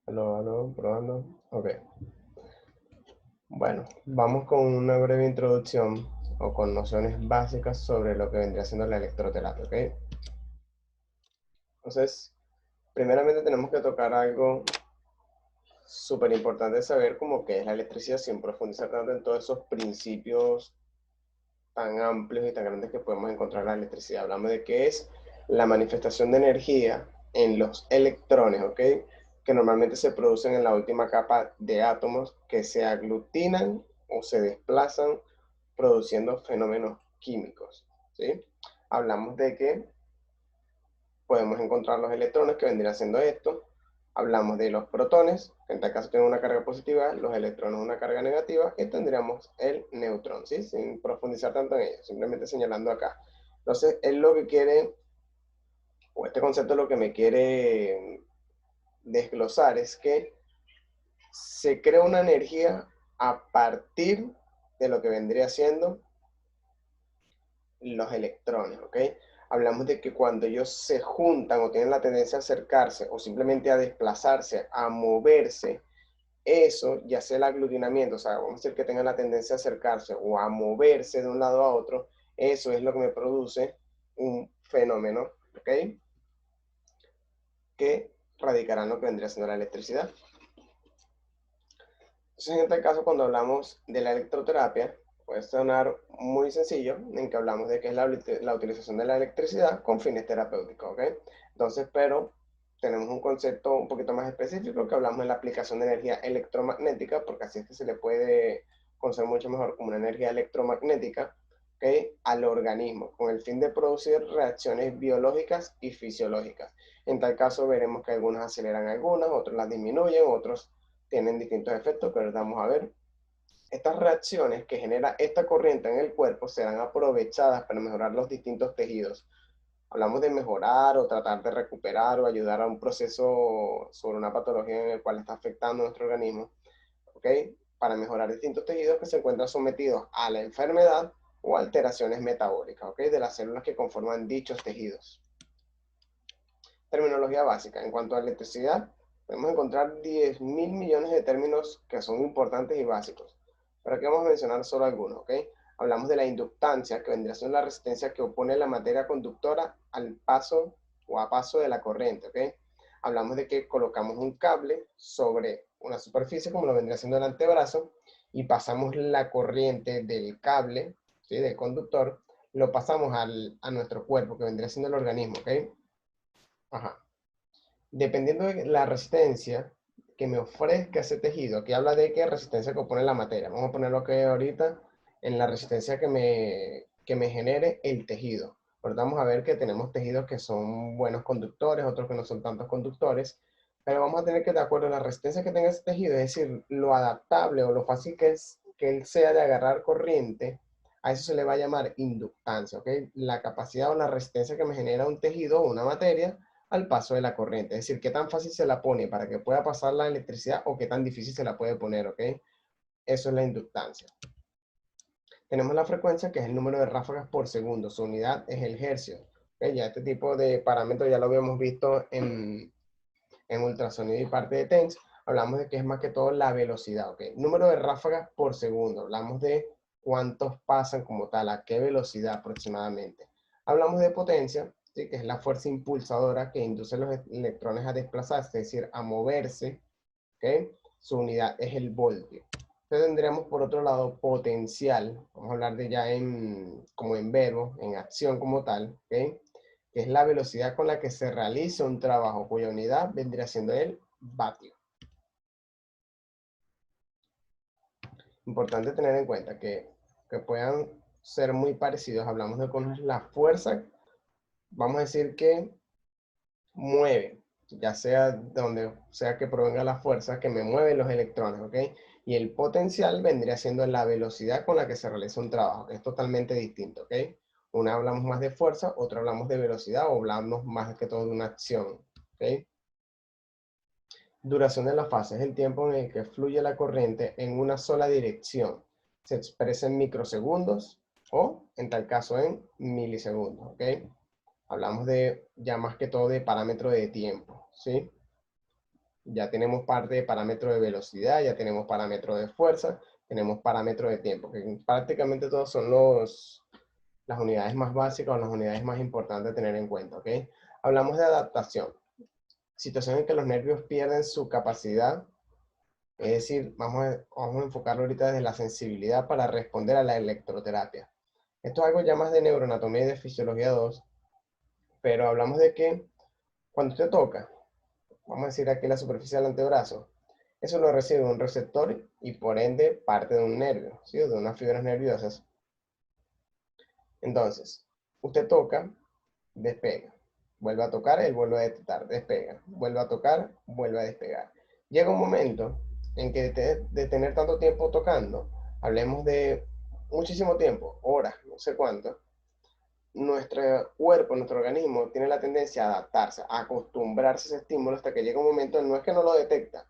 Aló, aló, probando. Ok. Bueno, vamos con una breve introducción o con nociones básicas sobre lo que vendría siendo la electroterapia, ¿ok? Entonces, primeramente tenemos que tocar algo súper importante de saber como que es la electricidad sin profundizar tanto en todos esos principios tan amplios y tan grandes que podemos encontrar en la electricidad. Hablamos de qué es la manifestación de energía en los electrones, ¿ok? Que normalmente se producen en la última capa de átomos que se aglutinan o se desplazan produciendo fenómenos químicos, ¿sí? Hablamos de que podemos encontrar los electrones que vendrían siendo esto. Hablamos de los protones, que en tal caso tienen una carga positiva, los electrones una carga negativa, y tendríamos el neutrón, ¿sí? Sin profundizar tanto en ello, simplemente señalando acá. Entonces, él lo que quiere, o este concepto lo que me quiere desglosar es que se crea una energía a partir de lo que vendría siendo los electrones, ¿ok? Hablamos de que cuando ellos se juntan o tienen la tendencia a acercarse o simplemente a desplazarse, a moverse, eso, ya sea el aglutinamiento, o sea, vamos a decir que tengan la tendencia a acercarse o a moverse de un lado a otro, eso es lo que me produce un fenómeno, ¿ok? Que radicará en lo que vendría siendo la electricidad. Entonces, en este caso, cuando hablamos de la electroterapia, puede sonar muy sencillo, en que hablamos de que es la utilización de la electricidad con fines terapéuticos, ¿ok? Entonces, pero tenemos un concepto un poquito más específico que hablamos de la aplicación de energía electromagnética, porque así es que se le puede conocer mucho mejor como una energía electromagnética, ¿ok? Al organismo, con el fin de producir reacciones biológicas y fisiológicas. En tal caso, veremos que algunas aceleran algunas, otros las disminuyen, otros tienen distintos efectos, pero vamos a ver. Estas reacciones que genera esta corriente en el cuerpo serán aprovechadas para mejorar los distintos tejidos. Hablamos de mejorar o tratar de recuperar o ayudar a un proceso sobre una patología en el cual está afectando a nuestro organismo, ¿ok? Para mejorar distintos tejidos que se encuentran sometidos a la enfermedad o alteraciones metabólicas, ¿ok? De las células que conforman dichos tejidos. Terminología básica. En cuanto a electricidad, podemos encontrar 10.000 millones de términos que son importantes y básicos. Pero aquí vamos a mencionar solo algunos, ¿ok? Hablamos de la inductancia, que vendría siendo la resistencia que opone la materia conductora al paso o a paso de la corriente, ¿ok? Hablamos de que colocamos un cable sobre una superficie, como lo vendría siendo el antebrazo, y pasamos la corriente del cable, ¿sí? Del conductor, lo pasamos a nuestro cuerpo, que vendría siendo el organismo, ¿ok? Ajá. Dependiendo de la resistencia que me ofrezca ese tejido, aquí habla de qué resistencia que opone la materia. Vamos a ponerlo que ahorita en la resistencia que me genere el tejido. Pero vamos a ver que tenemos tejidos que son buenos conductores, otros que no son tantos conductores. Pero vamos a tener que, de acuerdo a la resistencia que tenga ese tejido, es decir, lo adaptable o lo fácil que es que él sea de agarrar corriente, a eso se le va a llamar inductancia, ¿ok? La capacidad o la resistencia que me genera un tejido o una materia al paso de la corriente. Es decir, qué tan fácil se la pone para que pueda pasar la electricidad o qué tan difícil se la puede poner, ¿ok? Eso es la inductancia. Tenemos la frecuencia, que es el número de ráfagas por segundo. Su unidad es el hercio. ¿Okay? Ya este tipo de parámetros ya lo habíamos visto en ultrasonido y parte de TENS. Hablamos de que es más que todo la velocidad, ¿ok? Número de ráfagas por segundo. Hablamos de cuántos pasan como tal, a qué velocidad aproximadamente. Hablamos de potencia, ¿sí? Que es la fuerza impulsadora que induce a los electrones a desplazarse, es decir, a moverse, ¿ok? Su unidad es el voltio. Entonces tendríamos por otro lado potencial, vamos a hablar de ya como en verbo, en acción como tal, ¿ok? Que es la velocidad con la que se realiza un trabajo, cuya unidad vendría siendo el vatio. Importante tener en cuenta que puedan ser muy parecidos. Hablamos de cómo es la fuerza, vamos a decir que mueve, ya sea de donde sea que provenga la fuerza que me mueve los electrones, ¿ok? Y el potencial vendría siendo la velocidad con la que se realiza un trabajo, que es totalmente distinto, ¿ok? Una hablamos más de fuerza, otra hablamos de velocidad o hablamos más que todo de una acción, ¿ok? Duración de la fase es el tiempo en el que fluye la corriente en una sola dirección. Se expresa en microsegundos o, en tal caso, en milisegundos, ¿ok? Hablamos de ya más que todo de parámetro de tiempo, ¿sí? Ya tenemos parte de parámetro de velocidad, ya tenemos parámetro de fuerza, tenemos parámetro de tiempo, que prácticamente todos son las unidades más básicas o las unidades más importantes de tener en cuenta, ¿ok? Hablamos de adaptación. Situación en que los nervios pierden su capacidad, es decir, vamos a enfocarlo ahorita desde la sensibilidad para responder a la electroterapia. Esto es algo ya más de neuroanatomía y de fisiología 2, pero hablamos de que cuando usted toca, vamos a decir aquí la superficie del antebrazo, eso lo recibe un receptor y por ende parte de un nervio, ¿sí? De unas fibras nerviosas. Entonces, usted toca, despega. Vuelve a tocar, él vuelve a detectar, despega. Vuelve a tocar, vuelve a despegar. Llega un momento en que de tener tanto tiempo tocando, hablemos de muchísimo tiempo, horas, no sé cuánto, nuestro cuerpo, nuestro organismo tiene la tendencia a adaptarse, a acostumbrarse a ese estímulo hasta que llega un momento, no es que no lo detecta,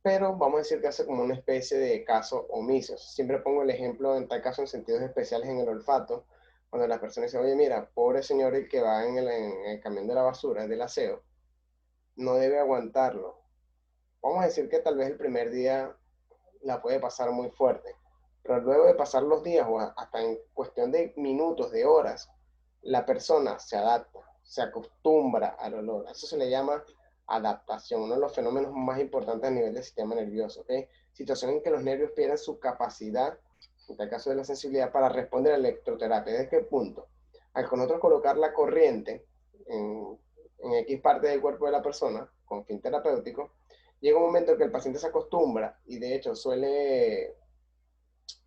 pero vamos a decir que hace como una especie de caso omiso. Siempre pongo el ejemplo en tal caso en sentidos especiales en el olfato, cuando la persona dice, oye, mira, pobre señor el que va en el camión de la basura, del aseo, no debe aguantarlo. Vamos a decir que tal vez el primer día la puede pasar muy fuerte, pero luego de pasar los días o hasta en cuestión de minutos, de horas, la persona se adapta, se acostumbra al olor. Eso se le llama adaptación, uno de los fenómenos más importantes a nivel del sistema nervioso, ¿ok? Situación en que los nervios pierden su capacidad, en este caso de la sensibilidad, para responder a la electroterapia. ¿Desde qué punto? Al con nosotros colocar la corriente en X parte del cuerpo de la persona, con fin terapéutico, llega un momento en que el paciente se acostumbra y de hecho suele,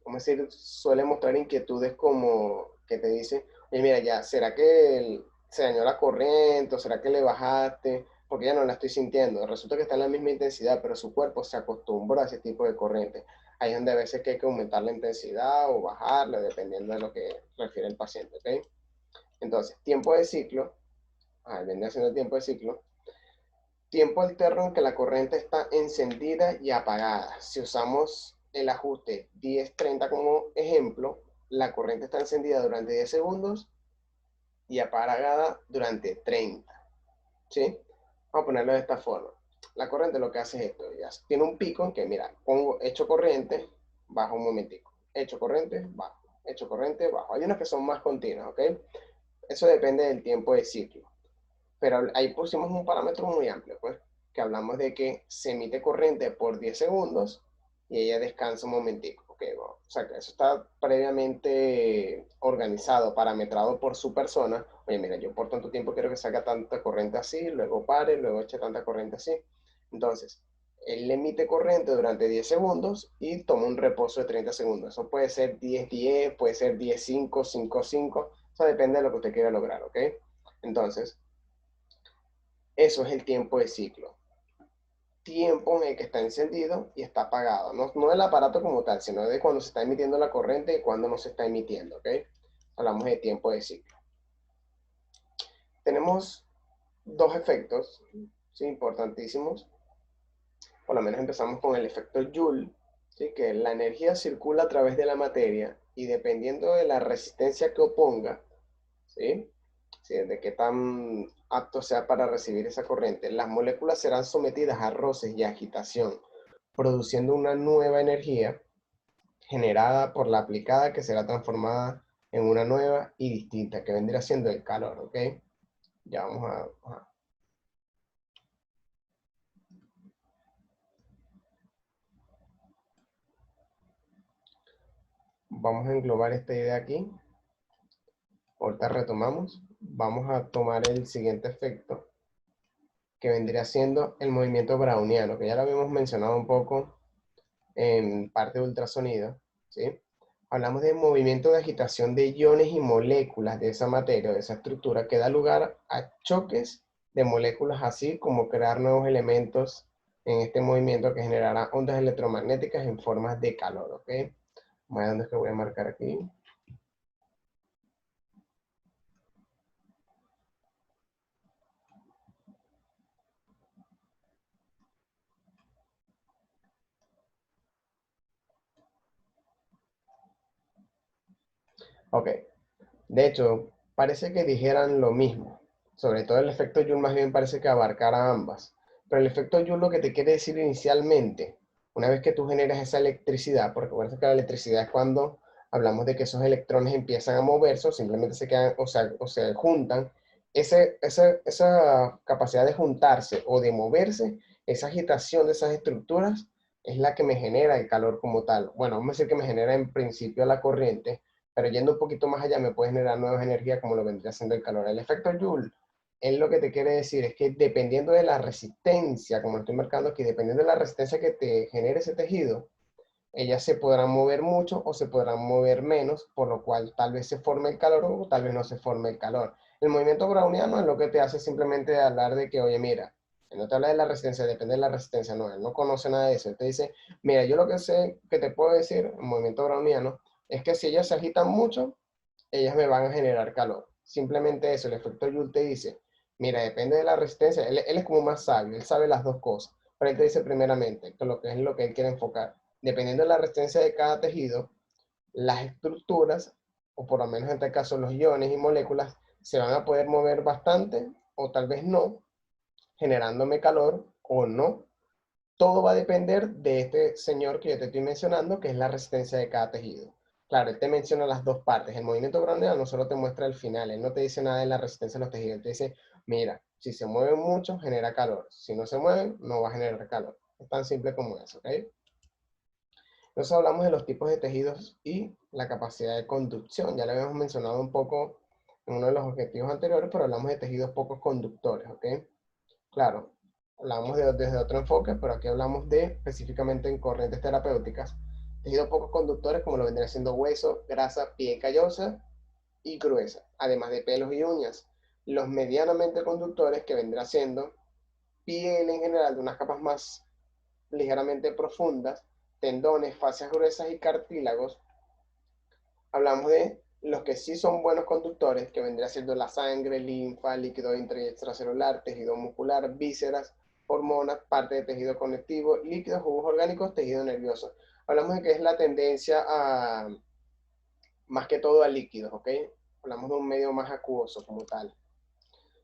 ¿cómo decir? Suele mostrar inquietudes como que te dice, oye, mira, ya, ¿será que se dañó la corriente o será que le bajaste? Porque ya no la estoy sintiendo. Resulta que está en la misma intensidad, pero su cuerpo se acostumbró a ese tipo de corriente. Ahí es donde a veces que hay que aumentar la intensidad o bajarla, dependiendo de lo que refiere el paciente, ¿ok? Entonces, tiempo de ciclo, viene haciendo el tiempo de ciclo, tiempo alterno en que la corriente está encendida y apagada. Si usamos el ajuste 10-30 como ejemplo, la corriente está encendida durante 10 segundos y apagada durante 30. ¿Sí? Vamos a ponerlo de esta forma. La corriente lo que hace es esto. Ya tiene un pico en que, mira, pongo hecho corriente, bajo un momentico. Hecho corriente, bajo. Hecho corriente, bajo. Hay unas que son más continuas, ¿ok? Eso depende del tiempo de ciclo. Pero ahí pusimos un parámetro muy amplio, pues, que hablamos de que se emite corriente por 10 segundos y ella descansa un momentico. Okay, bueno, o sea, que eso está previamente organizado, parametrado por su persona. Oye, mira, yo por tanto tiempo quiero que salga tanta corriente así, luego pare, luego eche tanta corriente así. Entonces, él emite corriente durante 10 segundos y toma un reposo de 30 segundos. Eso puede ser 10-10, puede ser 10-5, 5-5. Eso depende de lo que usted quiera lograr, ¿ok? Entonces, eso es el tiempo de ciclo. Tiempo en el que está encendido y está apagado. No, no del aparato como tal, sino de cuando se está emitiendo la corriente y cuando no se está emitiendo, ¿ok? Hablamos de tiempo de ciclo. Tenemos dos efectos, ¿sí? Importantísimos. Por lo menos empezamos con el efecto Joule, ¿sí? Que la energía circula a través de la materia y dependiendo de la resistencia que oponga, ¿sí? ¿Sí? De qué tan apto sea para recibir esa corriente, las moléculas serán sometidas a roces y agitación, produciendo una nueva energía generada por la aplicada que será transformada en una nueva y distinta, que vendría siendo el calor, ¿ok? Ya vamos a englobar esta idea aquí. Ahorita retomamos. Vamos a tomar el siguiente efecto, que vendría siendo el movimiento browniano, que ya lo habíamos mencionado un poco en parte de ultrasonido, ¿sí? Hablamos de movimiento de agitación de iones y moléculas de esa materia, de esa estructura, que da lugar a choques de moléculas, así como crear nuevos elementos en este movimiento que generará ondas electromagnéticas en formas de calor, ¿ok? Vamos a ver dónde es que voy a marcar aquí. Ok, de hecho, parece que dijeran lo mismo. Sobre todo el efecto Joule más bien parece que abarcara ambas. Pero el efecto Joule lo que te quiere decir inicialmente, una vez que tú generas esa electricidad, porque recuerda que la electricidad es cuando hablamos de que esos electrones empiezan a moverse o simplemente se quedan o se juntan, esa capacidad de juntarse o de moverse, esa agitación de esas estructuras es la que me genera el calor como tal. Bueno, vamos a decir que me genera en principio la corriente, pero yendo un poquito más allá me puede generar nuevas energías como lo vendría siendo el calor. El efecto Joule, él lo que te quiere decir es que dependiendo de la resistencia, como lo estoy marcando aquí, dependiendo de la resistencia que te genere ese tejido, ellas se podrán mover mucho o se podrán mover menos, por lo cual tal vez se forme el calor o tal vez no se forme el calor. El movimiento browniano es lo que te hace simplemente hablar de que, oye, mira, él no te habla de la resistencia, depende de la resistencia, no, él no conoce nada de eso. Él te dice, mira, yo lo que sé que te puedo decir, el movimiento browniano, es que si ellas se agitan mucho, ellas me van a generar calor. Simplemente eso, el efecto Joule te dice, mira, depende de la resistencia, él es como más sabio, él sabe las dos cosas, pero él te dice primeramente, que lo que es lo que él quiere enfocar, dependiendo de la resistencia de cada tejido, las estructuras, o por lo menos en este caso los iones y moléculas, se van a poder mover bastante, o tal vez no, generándome calor o no. Todo va a depender de este señor que yo te estoy mencionando, que es la resistencia de cada tejido. Claro, él te menciona las dos partes. El movimiento browniano solo te muestra el final. Él no te dice nada de la resistencia de los tejidos. Él te dice, mira, si se mueven mucho, genera calor. Si no se mueven, no va a generar calor. Es tan simple como eso, ¿ok? Entonces hablamos de los tipos de tejidos y la capacidad de conducción. Ya lo habíamos mencionado un poco en uno de los objetivos anteriores, pero hablamos de tejidos poco conductores, ¿ok? Claro, hablamos desde otro enfoque, pero aquí hablamos de específicamente en corrientes terapéuticas. Tejidos poco conductores como lo vendría siendo hueso, grasa, piel callosa y gruesa, además de pelos y uñas. Los medianamente conductores que vendrá siendo piel en general de unas capas más ligeramente profundas, tendones, fascias gruesas y cartílagos. Hablamos de los que sí son buenos conductores, que vendría siendo la sangre, linfa, líquido intra y extracelular, tejido muscular, vísceras, hormonas, parte de tejido conectivo, líquidos, jugos orgánicos, tejido nervioso. Hablamos de que es la tendencia a, más que todo a líquidos, ¿ok? Hablamos de un medio más acuoso como tal.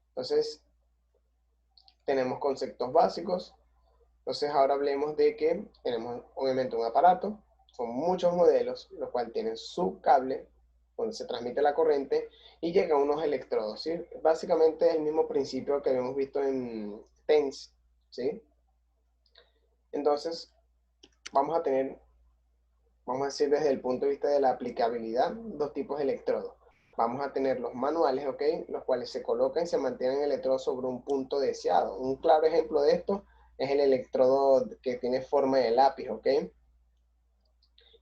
Entonces, tenemos conceptos básicos. Entonces, ahora hablemos de que tenemos obviamente un aparato, son muchos modelos, los cuales tienen su cable, donde se transmite la corriente y llega a unos electrodos, ¿sí? Básicamente es el mismo principio que habíamos visto en TENS, ¿sí? Entonces, vamos a tener, vamos a decir desde el punto de vista de la aplicabilidad, dos tipos de electrodos. Vamos a tener los manuales, ¿ok? Los cuales se colocan y se mantienen el electrodo sobre un punto deseado. Un claro ejemplo de esto es el electrodo que tiene forma de lápiz, ¿ok?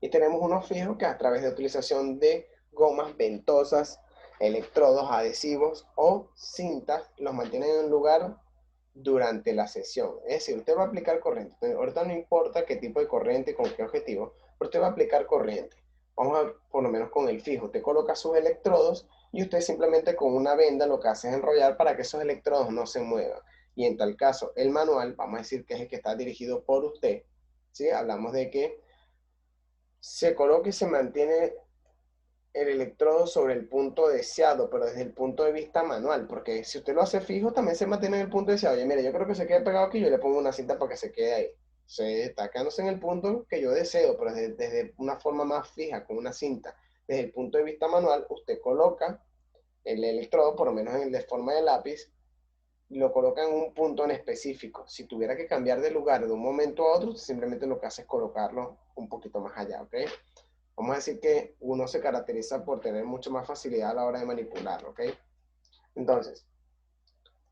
Y tenemos unos fijos que a través de utilización de gomas ventosas, electrodos, adhesivos o cintas, los mantienen en un lugar durante la sesión. Es decir, usted va a aplicar corriente. Ahorita no importa qué tipo de corriente y con qué objetivo, pero usted va a aplicar corriente. Vamos a, por lo menos con el fijo, usted coloca sus electrodos y usted simplemente con una venda lo que hace es enrollar para que esos electrodos no se muevan. Y en tal caso, el manual, vamos a decir que es el que está dirigido por usted, ¿sí? Hablamos de que se coloca y se mantiene el electrodo sobre el punto deseado, pero desde el punto de vista manual, porque si usted lo hace fijo, también se mantiene en el punto deseado. Oye, mire, yo creo que se quede pegado aquí, yo le pongo una cinta para que se quede ahí. Se está quedándose en el punto que yo deseo, pero desde una forma más fija, con una cinta. Desde el punto de vista manual, usted coloca el electrodo, por lo menos en el de forma de lápiz, lo coloca en un punto en específico. Si tuviera que cambiar de lugar de un momento a otro, simplemente lo que hace es colocarlo un poquito más allá, ¿ok? Vamos a decir que uno se caracteriza por tener mucho más facilidad a la hora de manipularlo, ¿ok? Entonces,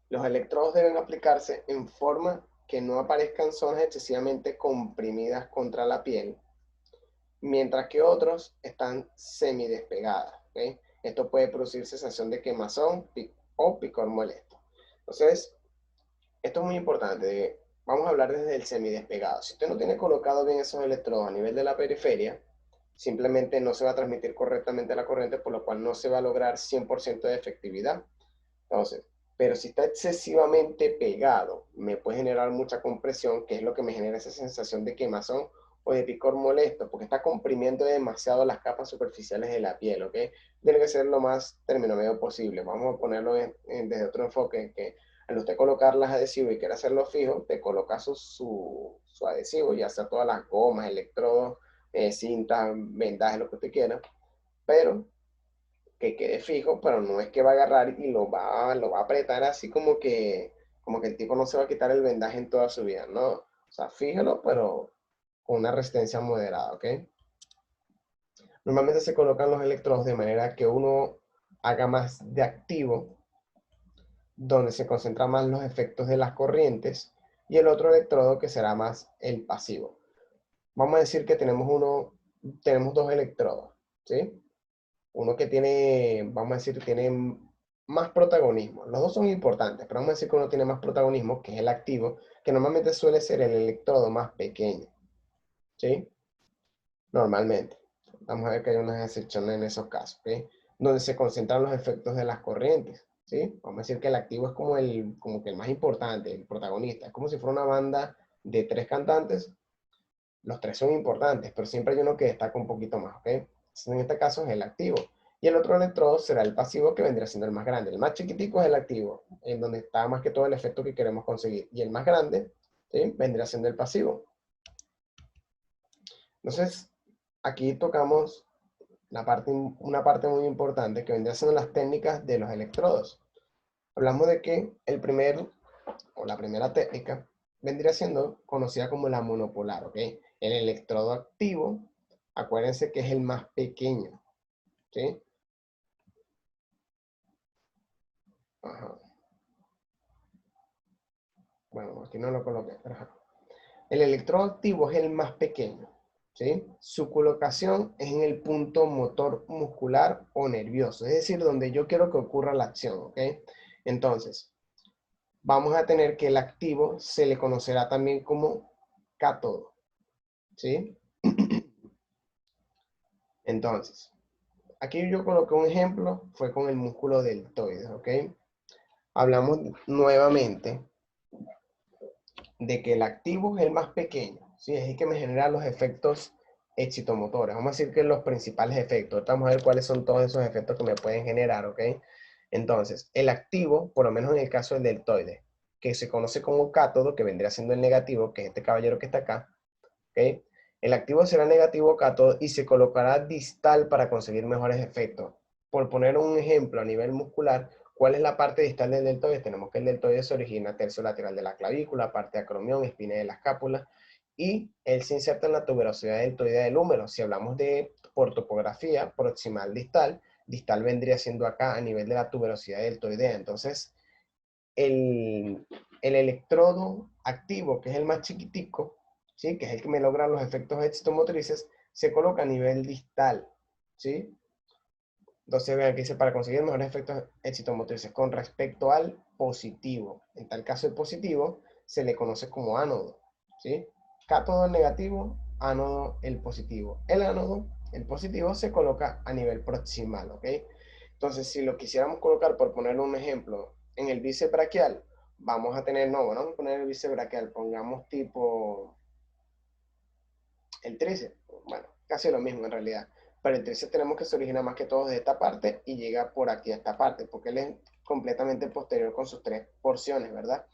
los electrodos deben aplicarse en forma que no aparezcan zonas excesivamente comprimidas contra la piel, mientras que otros están semidespegadas, ¿ok? Esto puede producir sensación de quemazón o picor molesto. Entonces, esto es muy importante. Vamos a hablar desde el semidespegado. Si usted no tiene colocado bien esos electrodos a nivel de la periferia, simplemente no se va a transmitir correctamente la corriente, por lo cual no se va a lograr 100% de efectividad. Entonces, pero si está excesivamente pegado, me puede generar mucha compresión, que es lo que me genera esa sensación de quemazón o de picor molesto, porque está comprimiendo demasiado las capas superficiales de la piel, ¿ok? Tiene que ser lo más término medio posible. Vamos a ponerlo desde otro enfoque, que Al usted colocar las adhesivos y quiere hacerlo fijo, te coloca su adhesivo, ya sea todas las gomas, electrodos, cintas, vendajes, lo que usted quiera, pero que quede fijo, pero no es que va a agarrar y lo va a apretar así como que el tipo no se va a quitar el vendaje en toda su vida, no. O sea, fíjalo, pero con una resistencia moderada, ¿ok? Normalmente se colocan los electrodos de manera que uno haga más de activo, donde se concentran más los efectos de las corrientes, y el otro electrodo que será más el pasivo. Vamos a decir que tenemos dos electrodos, ¿sí? Uno que tiene, vamos a decir, tiene más protagonismo. Los dos son importantes, pero vamos a decir que uno tiene más protagonismo, que es el activo, que normalmente suele ser el electrodo más pequeño, ¿sí? Normalmente. Vamos a ver que hay unas excepciones en esos casos, ¿ok? Donde se concentran los efectos de las corrientes, ¿sí? Vamos a decir que el activo es como que el más importante, el protagonista. Es como si fuera una banda de 3 cantantes. Los 3 son importantes, pero siempre hay uno que destaca un poquito más, ¿ok? Entonces, en este caso es el activo. Y el otro electrodo será el pasivo, que vendría siendo el más grande. El más chiquitico es el activo, en donde está más que todo el efecto que queremos conseguir. Y el más grande, ¿sí? Vendría siendo el pasivo. Entonces, aquí tocamos una parte muy importante que vendría siendo las técnicas de los electrodos. Hablamos de que la primera técnica vendría siendo conocida como la monopolar, ¿ok? El electrodo activo, acuérdense que es el más pequeño, ¿sí? Ajá. Bueno, aquí no lo coloqué, pero ajá. El electrodo activo es el más pequeño, ¿sí? Su colocación es en el punto motor muscular o nervioso, es decir, donde yo quiero que ocurra la acción, ¿ok? Entonces, vamos a tener que el activo se le conocerá también como cátodo, ¿sí? Entonces, aquí yo coloqué un ejemplo, fue con el músculo deltoides, ¿ok? Hablamos nuevamente de que el activo es el más pequeño, ¿sí? Es el que me genera los efectos excitomotores. Vamos a decir que los principales efectos. Ahorita vamos a ver cuáles son todos esos efectos que me pueden generar, ¿ok? Entonces, el activo, por lo menos en el caso del deltoide, que se conoce como cátodo, que vendría siendo el negativo, que es este caballero que está acá, ¿ok? El activo será negativo cátodo y se colocará distal para conseguir mejores efectos. Por poner un ejemplo a nivel muscular, ¿cuál es la parte distal del deltoide? Tenemos que el deltoide se origina tercio lateral de la clavícula, parte de acromión, espina de la escápula, y él se inserta en la tuberosidad deltoidea del húmero. Si hablamos por topografía, proximal distal, distal vendría siendo acá a nivel de la tuberosidad deltoidea. Entonces, el electrodo activo, que es el más chiquitico, ¿sí? Que es el que me logra los efectos excitomotrices, se coloca a nivel distal, ¿sí? Entonces vean que dice para conseguir mejores efectos excitomotrices con respecto al positivo. En tal caso el positivo se le conoce como ánodo, ¿sí? Cátodo el negativo, ánodo el positivo. El ánodo, el positivo, se coloca a nivel proximal, ¿ok? Entonces si lo quisiéramos colocar, por poner un ejemplo, en el bíceps braquial, vamos a tener, no, bueno, vamos a poner el bíceps braquial, pongamos tipo el tríceps, bueno, casi lo mismo en realidad. Pero el tríceps tenemos que se origina más que todo de esta parte y llega por aquí a esta parte, porque él es completamente posterior con sus 3 porciones, ¿verdad?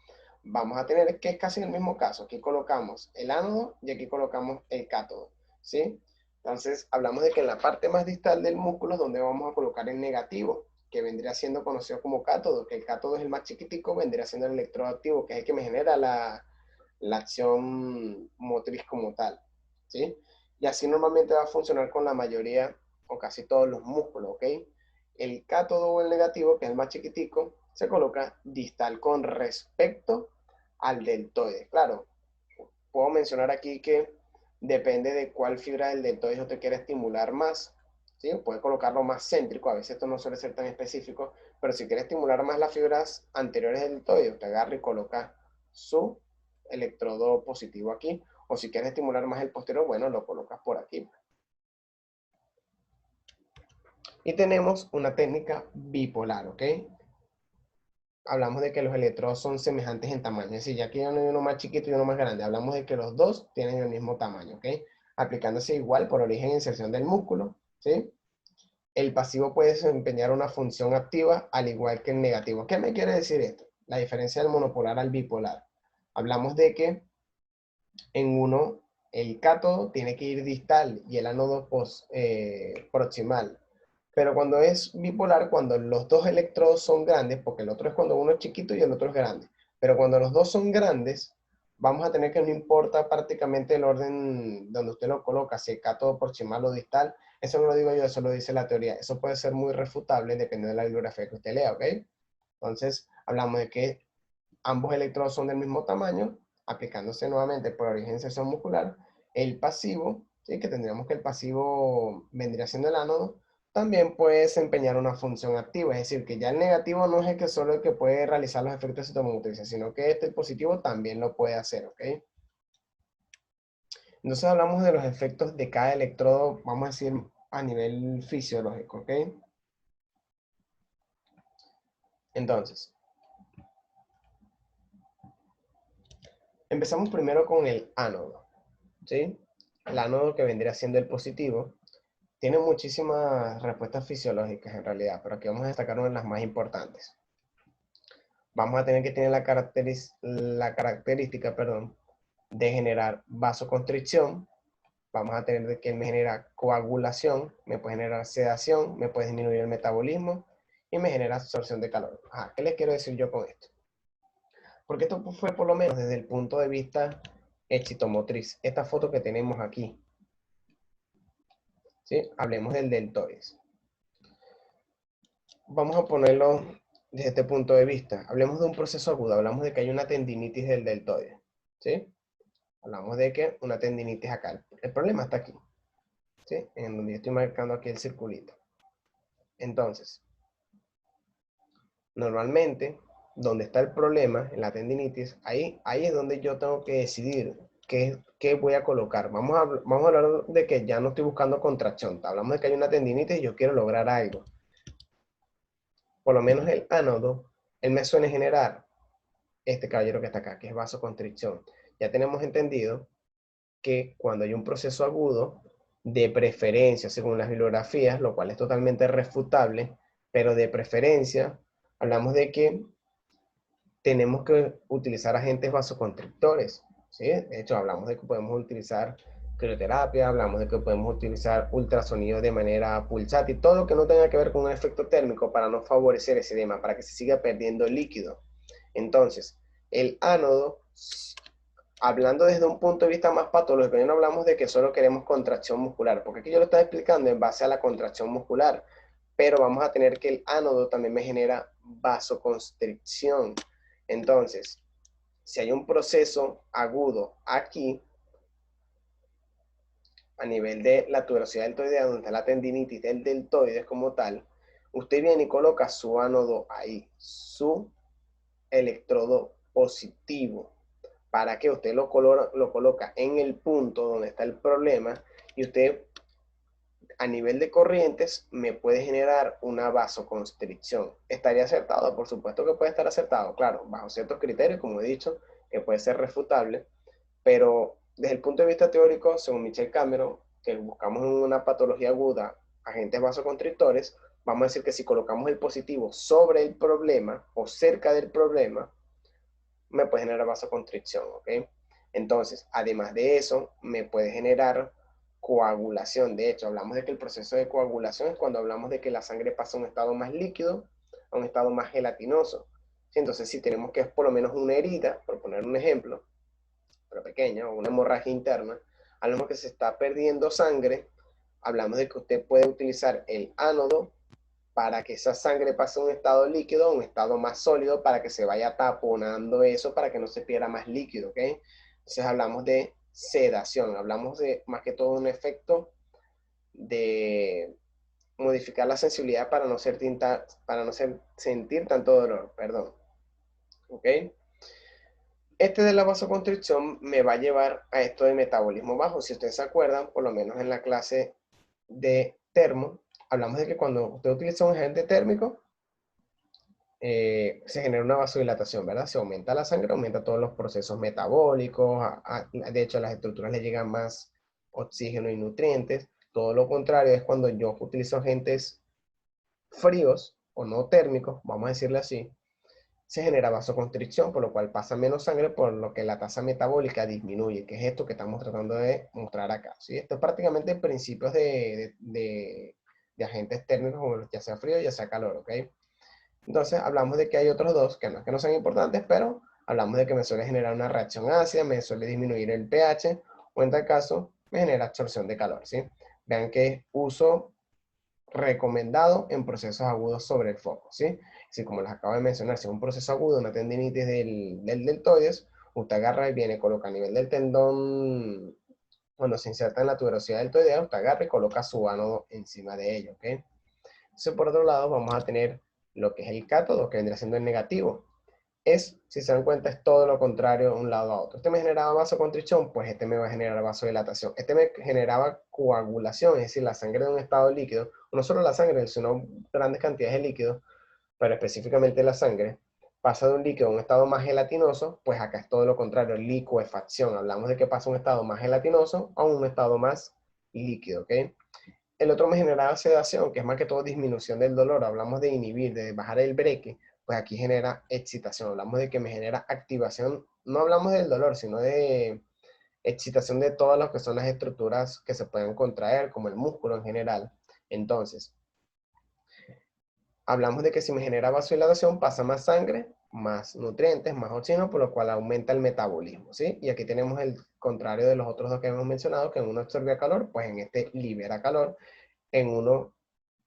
Vamos a tener que es casi el mismo caso. Aquí colocamos el ánodo y aquí colocamos el cátodo, ¿sí? Entonces, hablamos de que en la parte más distal del músculo es donde vamos a colocar el negativo, que vendría siendo conocido como cátodo, que el cátodo es el más chiquitico, vendría siendo el electrodo activo, que es el que me genera la acción motriz como tal, ¿sí? Y así normalmente va a funcionar con la mayoría o casi todos los músculos, ¿ok? El cátodo o el negativo, que es el más chiquitico, se coloca distal con respecto al deltoide. Claro, puedo mencionar aquí que depende de cuál fibra del deltoide usted quiere estimular más, ¿sí? Puede colocarlo más céntrico, a veces esto no suele ser tan específico, pero si quiere estimular más las fibras anteriores del deltoide, usted agarra y coloca su electrodo positivo aquí, o si quieres estimular más el posterior, bueno, lo colocas por aquí. Y tenemos una técnica bipolar, ¿ok? Hablamos de que los electrodos son semejantes en tamaño, es decir, ya que no hay uno más chiquito y uno más grande, hablamos de que los dos tienen el mismo tamaño, ¿ok? Aplicándose igual por origen e inserción del músculo, ¿sí? El pasivo puede desempeñar una función activa al igual que el negativo. ¿Qué me quiere decir esto? la diferencia del monopolar al bipolar. Hablamos de que en uno el cátodo tiene que ir distal y el ánodo proximal. Pero cuando es bipolar, cuando los dos electrodos son grandes, porque el otro es cuando uno es chiquito y el otro es grande, pero cuando los dos son grandes, vamos a tener que no importa prácticamente el orden donde usted lo coloca, si el cátodo proximal o distal, eso no lo digo yo, eso lo dice la teoría. Eso puede ser muy refutable dependiendo de la bibliografía que usted lea, ¿ok? Entonces, hablamos de que ambos electrodos son del mismo tamaño, aplicándose nuevamente por origen de inserción muscular. El pasivo, ¿sí? Que tendríamos que el pasivo vendría siendo el ánodo, también puede desempeñar una función activa, es decir, que ya el negativo no es el que solo el que puede realizar los efectos citomotrices, sino que este, el positivo, también lo puede hacer, ¿ok? Entonces hablamos de los efectos de cada electrodo, vamos a decir, a nivel fisiológico, ¿ok? Entonces, empezamos primero con el ánodo, ¿sí? El ánodo, que vendría siendo el positivo, tiene muchísimas respuestas fisiológicas en realidad, pero aquí vamos a destacar una de las más importantes. Vamos a tener que tener la característica, perdón, de generar vasoconstricción. Vamos a tener que me genera coagulación, me puede generar sedación, me puede disminuir el metabolismo y me genera absorción de calor. Ajá, ¿qué les quiero decir yo con esto? Porque esto fue por lo menos desde el punto de vista excitomotriz. Esta foto que tenemos aquí, ¿sí? Hablemos del deltoides. Vamos a ponerlo desde este punto de vista. Hablemos de un proceso agudo, hablamos de que hay una tendinitis del deltoide, ¿sí? Hablamos de que una tendinitis acá. El problema está aquí, ¿sí? En donde yo estoy marcando aquí el circulito. Entonces, normalmente, donde está el problema, en la tendinitis, ahí es donde yo tengo que decidir qué voy a colocar. Vamos a hablar de que ya no estoy buscando contracción. Hablamos de que hay una tendinitis y yo quiero lograr algo. Por lo menos el ánodo, él me suele generar este caballero que está acá, que es vasoconstricción. Ya tenemos entendido que cuando hay un proceso agudo, de preferencia, según las bibliografías, lo cual es totalmente refutable, pero de preferencia, hablamos de que tenemos que utilizar agentes vasoconstrictores, ¿sí? De hecho, hablamos de que podemos utilizar crioterapia, hablamos de que podemos utilizar ultrasonido de manera pulsátil, todo lo que no tenga que ver con un efecto térmico para no favorecer ese edema, para que se siga perdiendo líquido. Entonces, el ánodo, hablando desde un punto de vista más patológico, ya no hablamos de que solo queremos contracción muscular, porque aquí yo lo estoy explicando en base a la contracción muscular, pero vamos a tener que el ánodo también me genera vasoconstricción. Entonces, si hay un proceso agudo aquí, a nivel de la tuberosidad deltoidea, donde está la tendinitis del deltoides como tal, usted viene y coloca su ánodo ahí, su electrodo positivo, para que usted lo coloca en el punto donde está el problema y usted a nivel de corrientes me puede generar una vasoconstricción. ¿Estaría acertado? Por supuesto que puede estar acertado, claro, bajo ciertos criterios, como he dicho, que puede ser refutable, pero desde el punto de vista teórico, según Michel Cameron, que buscamos en una patología aguda agentes vasoconstrictores, vamos a decir que si colocamos el positivo sobre el problema o cerca del problema, me puede generar vasoconstricción, ¿ok? Entonces, además de eso, me puede generar coagulación. De hecho, hablamos de que el proceso de coagulación es cuando hablamos de que la sangre pasa a un estado más líquido, a un estado más gelatinoso. Entonces, si tenemos que es por lo menos una herida, por poner un ejemplo, pero pequeña, o una hemorragia interna, hablamos que se está perdiendo sangre, hablamos de que usted puede utilizar el ánodo para que esa sangre pase a un estado líquido, a un estado más sólido, para que se vaya taponando eso, para que no se pierda más líquido, ¿ok? Entonces hablamos de sedación, hablamos de más que todo un efecto de modificar la sensibilidad para no sentir tanto dolor, perdón, ¿ok? Este de la vasoconstricción me va a llevar a esto de metabolismo bajo. Si ustedes se acuerdan, por lo menos en la clase de termo, hablamos de que cuando usted utiliza un agente térmico, se genera una vasodilatación, ¿verdad? Se aumenta la sangre, aumenta todos los procesos metabólicos, de hecho a las estructuras le llegan más oxígeno y nutrientes. Todo lo contrario es cuando yo utilizo agentes fríos o no térmicos, vamos a decirle así, se genera vasoconstricción, por lo cual pasa menos sangre, por lo que la tasa metabólica disminuye, que es esto que estamos tratando de mostrar acá, ¿sí? Esto es prácticamente principios de agentes térmicos, como ya sea frío, ya sea calor, ¿ok? Entonces hablamos de que hay otros dos, que no son importantes, pero hablamos de que me suele generar una reacción ácida, me suele disminuir el pH, o en tal caso, me genera absorción de calor, ¿sí? Vean que uso recomendado en procesos agudos sobre el foco, ¿sí? Así como les acabo de mencionar, si es un proceso agudo, una tendinitis del deltoides, usted agarra y viene, coloca a nivel del tendón, cuando se inserta en la tuberosidad deltoidea, usted agarra y coloca su ánodo encima de ello, ¿ok? Entonces, por otro lado, vamos a tener lo que es el cátodo, que vendría siendo el negativo. Si se dan cuenta, es todo lo contrario un lado a otro. Este me generaba vasoconstricción, pues este me va a generar vasodilatación. Este me generaba coagulación, es decir, la sangre de un estado líquido, no solo la sangre, sino grandes cantidades de líquido, pero específicamente la sangre, pasa de un líquido a un estado más gelatinoso, pues acá es todo lo contrario, licuefacción. Hablamos de que pasa un estado más gelatinoso a un estado más líquido, ¿ok? El otro me generaba sedación, que es más que todo disminución del dolor. Hablamos de inhibir, de bajar el breque, pues aquí genera excitación. Hablamos de que me genera activación. No hablamos del dolor, sino de excitación de todas las que son las estructuras que se pueden contraer, como el músculo en general. Entonces, hablamos de que si me genera vasodilatación, pasa más sangre, más nutrientes, más oxígeno, por lo cual aumenta el metabolismo, ¿sí? Y aquí tenemos el contrario de los otros dos que hemos mencionado, que en uno absorbe calor, pues en este libera calor. En uno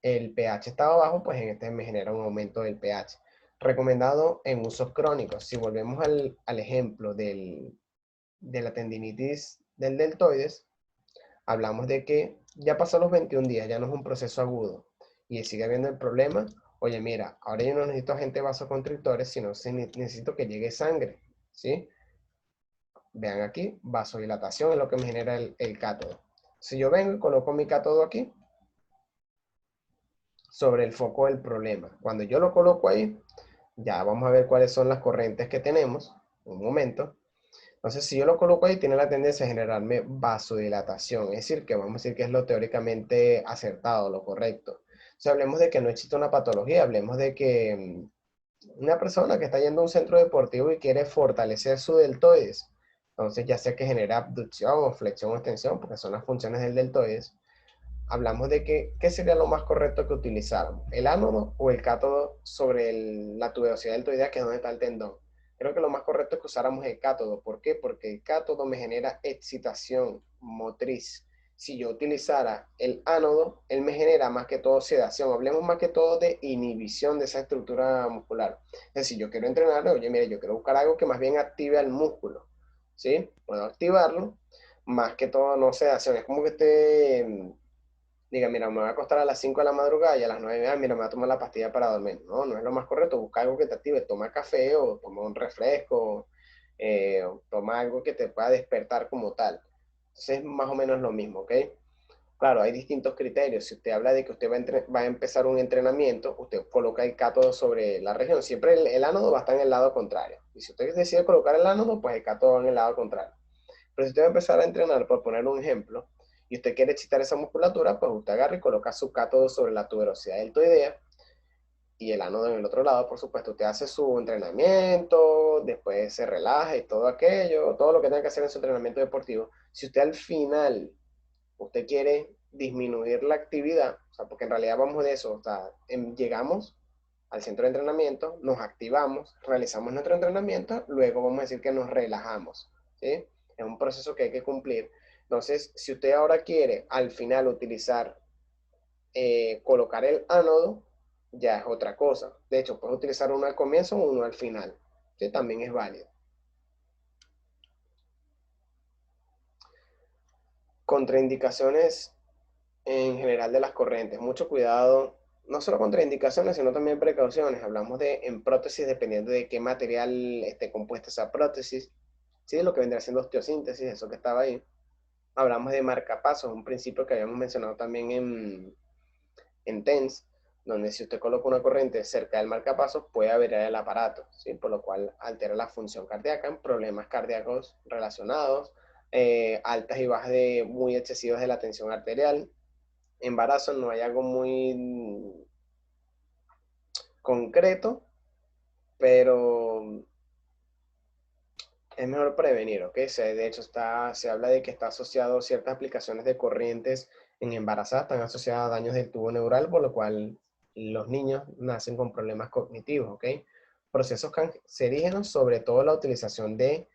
el pH estaba bajo, pues en este me genera un aumento del pH. Recomendado en usos crónicos. Si volvemos al ejemplo de la tendinitis del deltoides, hablamos de que ya pasó los 21 días, ya no es un proceso agudo y sigue habiendo el problema. Oye, mira, ahora yo no necesito agentes vasoconstrictores, sino necesito que llegue sangre, ¿sí? Vean aquí, vasodilatación es lo que me genera el cátodo. Si yo vengo y coloco mi cátodo aquí, sobre el foco del problema. Cuando yo lo coloco ahí, ya vamos a ver cuáles son las corrientes que tenemos. Un momento. Entonces, si yo lo coloco ahí, tiene la tendencia a generarme vasodilatación. Es decir, que vamos a decir que es lo teóricamente acertado, lo correcto. Si hablemos de que no existe una patología, hablemos de que una persona que está yendo a un centro deportivo y quiere fortalecer su deltoides, entonces ya sea que genera abducción o flexión o extensión, porque son las funciones del deltoides, hablamos de que, ¿qué sería lo más correcto que utilizáramos? ¿El ánodo o el cátodo sobre la tuberosidad deltoidea, que es donde está el tendón? Creo que lo más correcto es que usáramos el cátodo. ¿Por qué? Porque el cátodo me genera excitación motriz. Si yo utilizara el ánodo, él me genera más que todo sedación. Hablemos más que todo de inhibición de esa estructura muscular. Es decir, yo quiero entrenar, oye, mire, yo quiero buscar algo que más bien active al músculo. ¿Sí? Puedo activarlo, más que todo no sedación. Es como que diga, mira, me voy a acostar a las 5 de la madrugada y a las 9, mira, me voy a tomar la pastilla para dormir. No, no es lo más correcto. Busca algo que te active. Toma café o toma un refresco, o toma algo que te pueda despertar como tal. Entonces es más o menos lo mismo, ¿ok? Claro, hay distintos criterios. Si usted habla de que usted va a empezar un entrenamiento, usted coloca el cátodo sobre la región. Siempre el ánodo va a estar en el lado contrario. Y si usted decide colocar el ánodo, pues el cátodo va en el lado contrario. Pero si usted va a empezar a entrenar, por poner un ejemplo, y usted quiere excitar esa musculatura, pues usted agarra y coloca su cátodo sobre la tuberosidad deltoidea y el ánodo en el otro lado, por supuesto. Usted hace su entrenamiento, después se relaja y todo aquello, todo lo que tenga que hacer en su entrenamiento deportivo. Si usted al final, usted quiere disminuir la actividad, o sea, porque en realidad vamos de eso, o sea, llegamos al centro de entrenamiento, nos activamos, realizamos nuestro entrenamiento, luego vamos a decir que nos relajamos, ¿sí? Es un proceso que hay que cumplir. Entonces, si usted ahora quiere al final utilizar, colocar el ánodo, ya es otra cosa. De hecho, puedes utilizar uno al comienzo o uno al final, que también es válido. Contraindicaciones en general de las corrientes. Mucho cuidado, no solo contraindicaciones, sino también precauciones. Hablamos de en prótesis, dependiendo de qué material esté compuesta esa prótesis. Sí, lo que vendría siendo osteosíntesis, eso que estaba ahí. Hablamos de marcapasos, un principio que habíamos mencionado también en TENS, donde si usted coloca una corriente cerca del marcapasos puede averiar el aparato, ¿sí? Por lo cual altera la función cardíaca en problemas cardíacos relacionados, altas y bajas muy excesivas de la tensión arterial. Embarazo no hay algo muy concreto, pero es mejor prevenir, ¿ok? De hecho, se habla de que está asociado a ciertas aplicaciones de corrientes en embarazadas, están asociadas a daños del tubo neural, por lo cual los niños nacen con problemas cognitivos, ¿ok? Procesos cancerígenos, sobre todo la utilización de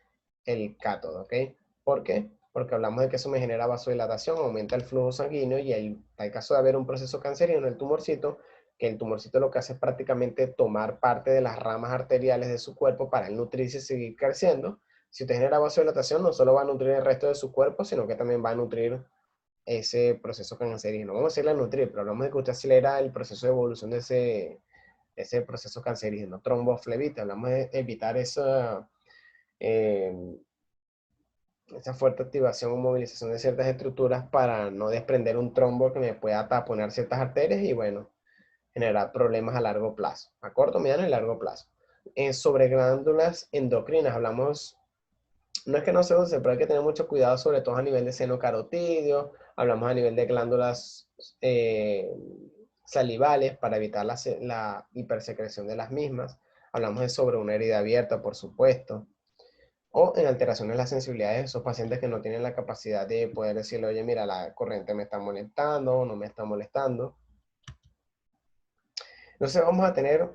el cátodo, ¿ok? ¿Por qué? Porque hablamos de que eso me genera vasodilatación, aumenta el flujo sanguíneo y hay caso de haber un proceso cancerígeno en el tumorcito, que el tumorcito lo que hace es prácticamente tomar parte de las ramas arteriales de su cuerpo para nutrirse y seguir creciendo. Si usted genera vasodilatación, no solo va a nutrir el resto de su cuerpo, sino que también va a nutrir ese proceso cancerígeno. Vamos a decirle a nutrir, pero hablamos de que usted acelera el proceso de evolución de ese proceso cancerígeno. Tromboflebita, hablamos de evitar eh, esa fuerte activación o movilización de ciertas estructuras para no desprender un trombo que me pueda taponar ciertas arterias y, bueno, generar problemas a largo plazo, a corto, mediano y largo plazo. Sobre glándulas endocrinas, hablamos, no es que no se use, pero hay que tener mucho cuidado, sobre todo a nivel de seno carotidio, hablamos a nivel de glándulas salivales para evitar la hipersecreción de las mismas, hablamos de sobre una herida abierta, por supuesto, o en alteraciones de la sensibilidad de esos pacientes que no tienen la capacidad de poder decirle, oye, mira, la corriente me está molestando o no me está molestando. Entonces vamos a tener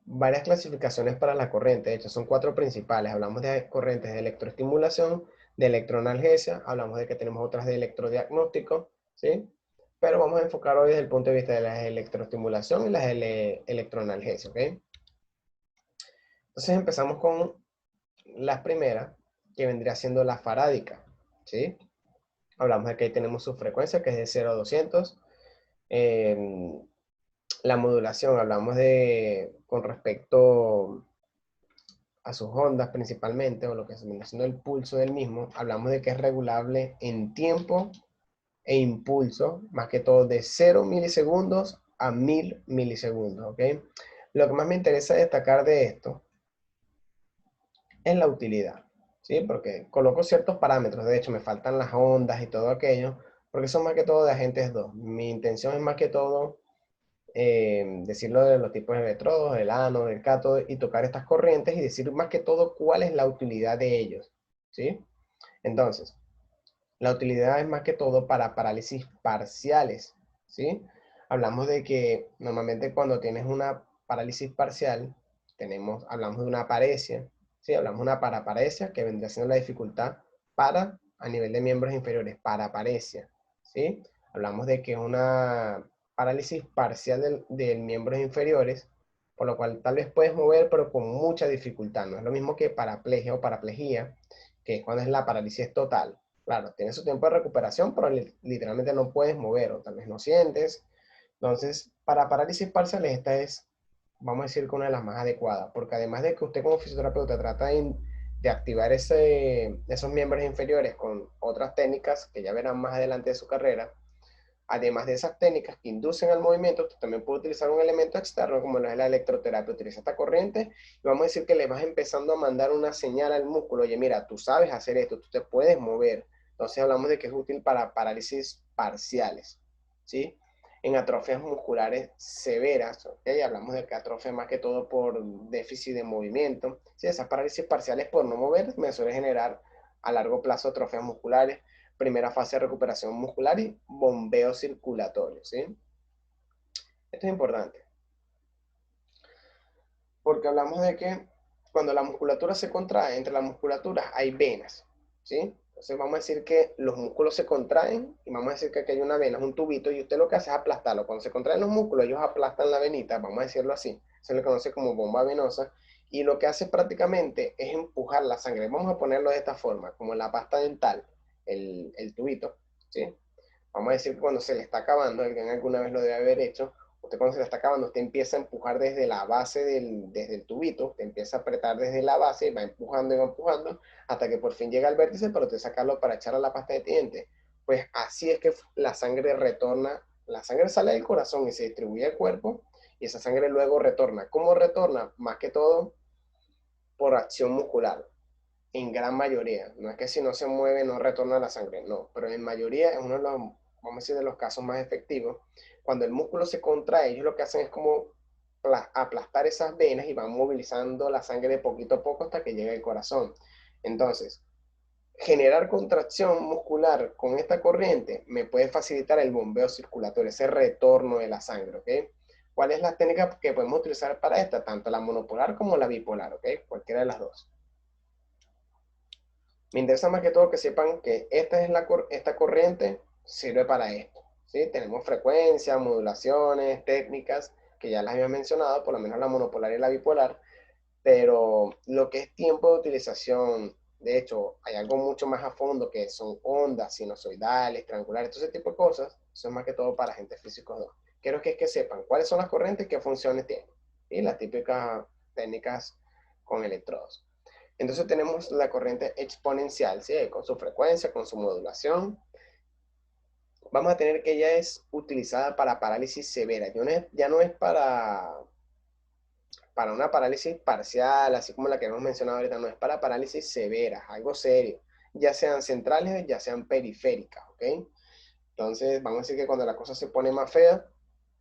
varias clasificaciones para la corriente. De hecho, son 4 principales. Hablamos de corrientes de electroestimulación, de electroanalgesia, hablamos de que tenemos otras de electrodiagnóstico, ¿sí? Pero vamos a enfocar hoy desde el punto de vista de la electroestimulación y la electroanalgesia, ¿ok? Entonces empezamos con la primera, que vendría siendo la farádica, ¿sí? Hablamos de que ahí tenemos su frecuencia, que es de 0 a 200. La modulación, hablamos de, con respecto a sus ondas principalmente, o lo que se viene siendo el pulso del mismo, hablamos de que es regulable en tiempo e impulso, más que todo de 0 milisegundos a 1000 milisegundos, ¿ok? Lo que más me interesa destacar de esto es la utilidad, ¿sí? Porque coloco ciertos parámetros, de hecho me faltan las ondas y todo aquello, porque son más que todo de agentes 2. Mi intención es más que todo decirlo de los tipos de electrodos, del ánodo, del cátodo, y tocar estas corrientes y decir más que todo cuál es la utilidad de ellos, ¿sí? Entonces, la utilidad es más que todo para parálisis parciales, ¿sí? Hablamos de que normalmente cuando tienes una parálisis parcial, hablamos de una paresia, ¿sí? Hablamos de una paraparesia, que vendría siendo la dificultad para, a nivel de miembros inferiores, paraparesia, ¿sí? Hablamos de que es una parálisis parcial de miembros inferiores, por lo cual tal vez puedes mover, pero con mucha dificultad. No es lo mismo que paraplegia o paraplejía, que es cuando es la parálisis total. Claro, tienes su tiempo de recuperación, pero literalmente no puedes mover o tal vez no sientes. Entonces, para parálisis parciales, esta es, vamos a decir, que una de las más adecuadas, porque además de que usted como fisioterapeuta trata de activar esos miembros inferiores con otras técnicas que ya verán más adelante de su carrera, además de esas técnicas que inducen al movimiento, usted también puede utilizar un elemento externo como lo es la electroterapia. Utiliza esta corriente y vamos a decir que le vas empezando a mandar una señal al músculo. Oye, mira, tú sabes hacer esto, tú te puedes mover. Entonces hablamos de que es útil para parálisis parciales, ¿sí? En atrofias musculares severas, ¿ok? Hablamos de que atrofia más que todo por déficit de movimiento. ¿Sí? Esas parálisis parciales por no mover me suele generar a largo plazo atrofias musculares, primera fase de recuperación muscular y bombeo circulatorio, ¿sí? Esto es importante, porque hablamos de que cuando la musculatura se contrae, entre las musculaturas hay venas, ¿sí? Entonces vamos a decir que los músculos se contraen y vamos a decir que aquí hay una vena, es un tubito, y usted lo que hace es aplastarlo. Cuando se contraen los músculos, ellos aplastan la venita, vamos a decirlo así, se le conoce como bomba venosa, y lo que hace prácticamente es empujar la sangre. Vamos a ponerlo de esta forma, como la pasta dental, el tubito, ¿sí? Vamos a decir que cuando se le está acabando, alguien alguna vez lo debe haber hecho, usted cuando se le está acabando, usted empieza a empujar desde la base desde el tubito, usted empieza a apretar desde la base, va empujando y va empujando, hasta que por fin llega al vértice para usted sacarlo para echar a la pasta de dientes. Pues así es que la sangre retorna, la sangre sale del corazón y se distribuye al cuerpo, y esa sangre luego retorna. ¿Cómo retorna? Más que todo por acción muscular, en gran mayoría. No es que si no se mueve no retorna la sangre, no, pero en mayoría es uno de los, vamos a decir, de los casos más efectivos. Cuando el músculo se contrae, ellos lo que hacen es como aplastar esas venas y van movilizando la sangre de poquito a poco hasta que llegue al corazón. Entonces, generar contracción muscular con esta corriente me puede facilitar el bombeo circulatorio, ese retorno de la sangre, ¿ok? ¿Cuál es la técnica que podemos utilizar para esta? Tanto la monopolar como la bipolar, ¿ok? Cualquiera de las dos. Me interesa más que todo que sepan que esta corriente sirve para esto, ¿sí? Tenemos frecuencias, modulaciones, técnicas, que ya las había mencionado, por lo menos la monopolar y la bipolar, pero lo que es tiempo de utilización, de hecho, hay algo mucho más a fondo que son ondas sinusoidales, triangulares, todo ese tipo de cosas, eso es más que todo para gente físico 2. Quiero que sepan cuáles son las corrientes y qué funciones tienen, y las típicas técnicas con electrodos. Entonces tenemos la corriente exponencial, ¿sí? Con su frecuencia, con su modulación. Vamos a tener que ella es utilizada para parálisis severa, ya no es para una parálisis parcial, así como la que hemos mencionado ahorita, no es para parálisis severas, algo serio, ya sean centrales, ya sean periféricas, ¿ok? Entonces, vamos a decir que cuando la cosa se pone más fea,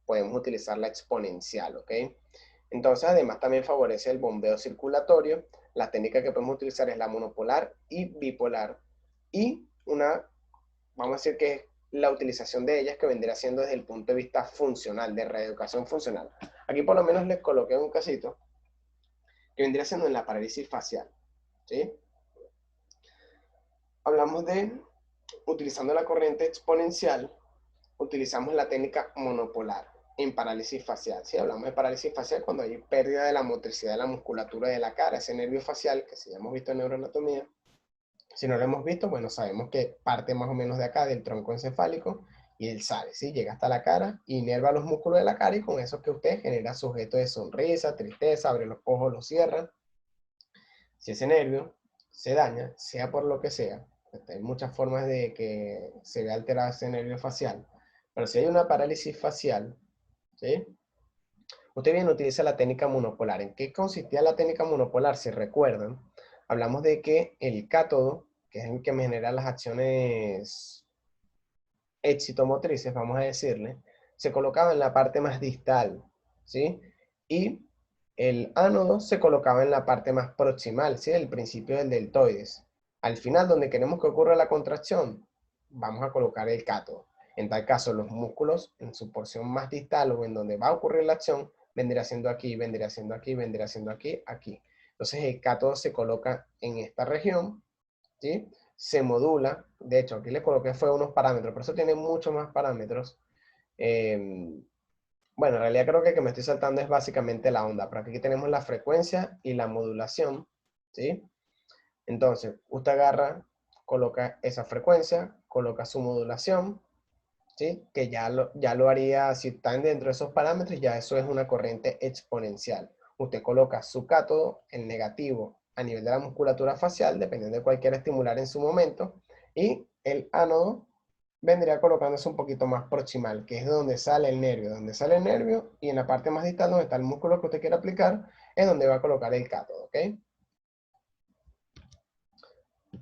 podemos utilizar la exponencial, ¿ok? Entonces, además también favorece el bombeo circulatorio. La técnica que podemos utilizar es la monopolar y bipolar. Y vamos a decir que es la utilización de ellas que vendría siendo desde el punto de vista funcional, de reeducación funcional. Aquí por lo menos les coloqué un casito que vendría siendo en la parálisis facial, ¿sí? Hablamos de, utilizando la corriente exponencial, utilizamos la técnica monopolar en parálisis facial, ¿sí? Hablamos de parálisis facial cuando hay pérdida de la motricidad de la musculatura de la cara, ese nervio facial que si ya hemos visto en neuroanatomía. Si no lo hemos visto, bueno, sabemos que parte más o menos de acá del tronco encefálico y él sale, ¿sí? Llega hasta la cara, inerva los músculos de la cara y con eso que usted genera sujeto de sonrisa, tristeza, abre los ojos, los cierra. Si ese nervio se daña, sea por lo que sea, hay muchas formas de que se vea alterado ese nervio facial, pero si hay una parálisis facial, ¿sí? Usted bien utiliza la técnica monopolar. ¿En qué consistía la técnica monopolar? Si recuerdan, hablamos de que el cátodo, que es el que me genera las acciones excitomotrices, vamos a decirle, se colocaba en la parte más distal, ¿sí? Y el ánodo se colocaba en la parte más proximal, ¿sí? El principio del deltoides. Al final, donde queremos que ocurra la contracción, vamos a colocar el cátodo. En tal caso, los músculos en su porción más distal o en donde va a ocurrir la acción, vendría siendo aquí, vendría siendo aquí, vendría siendo aquí, aquí. Entonces el cátodo se coloca en esta región, ¿sí? Se modula, de hecho aquí le coloqué fue unos parámetros, pero eso tiene muchos más parámetros. Bueno, en realidad creo que el que me estoy saltando es básicamente la onda, pero aquí tenemos la frecuencia y la modulación, ¿sí? Entonces, usted agarra, coloca esa frecuencia, coloca su modulación, ¿sí? Que ya lo haría, si están dentro de esos parámetros, ya eso es una corriente exponencial. Usted coloca su cátodo, el negativo, a nivel de la musculatura facial, dependiendo de cuál quiera estimular en su momento, y el ánodo vendría colocándose un poquito más proximal, que es de donde sale el nervio. Donde sale el nervio, y en la parte más distal, donde está el músculo que usted quiere aplicar, es donde va a colocar el cátodo, ¿ok?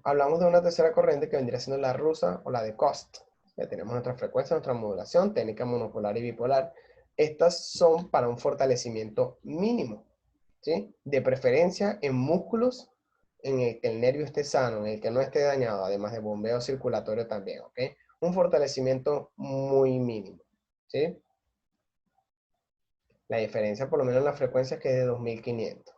Hablamos de una tercera corriente que vendría siendo la rusa o la de Cost. Ya tenemos nuestra frecuencia, nuestra modulación, técnica monopolar y bipolar. Estas son para un fortalecimiento mínimo, ¿sí? De preferencia en músculos en el que el nervio esté sano, en el que no esté dañado, además de bombeo circulatorio también, ¿ok? Un fortalecimiento muy mínimo, ¿sí? La diferencia, por lo menos en la frecuencia, es que es de 2500.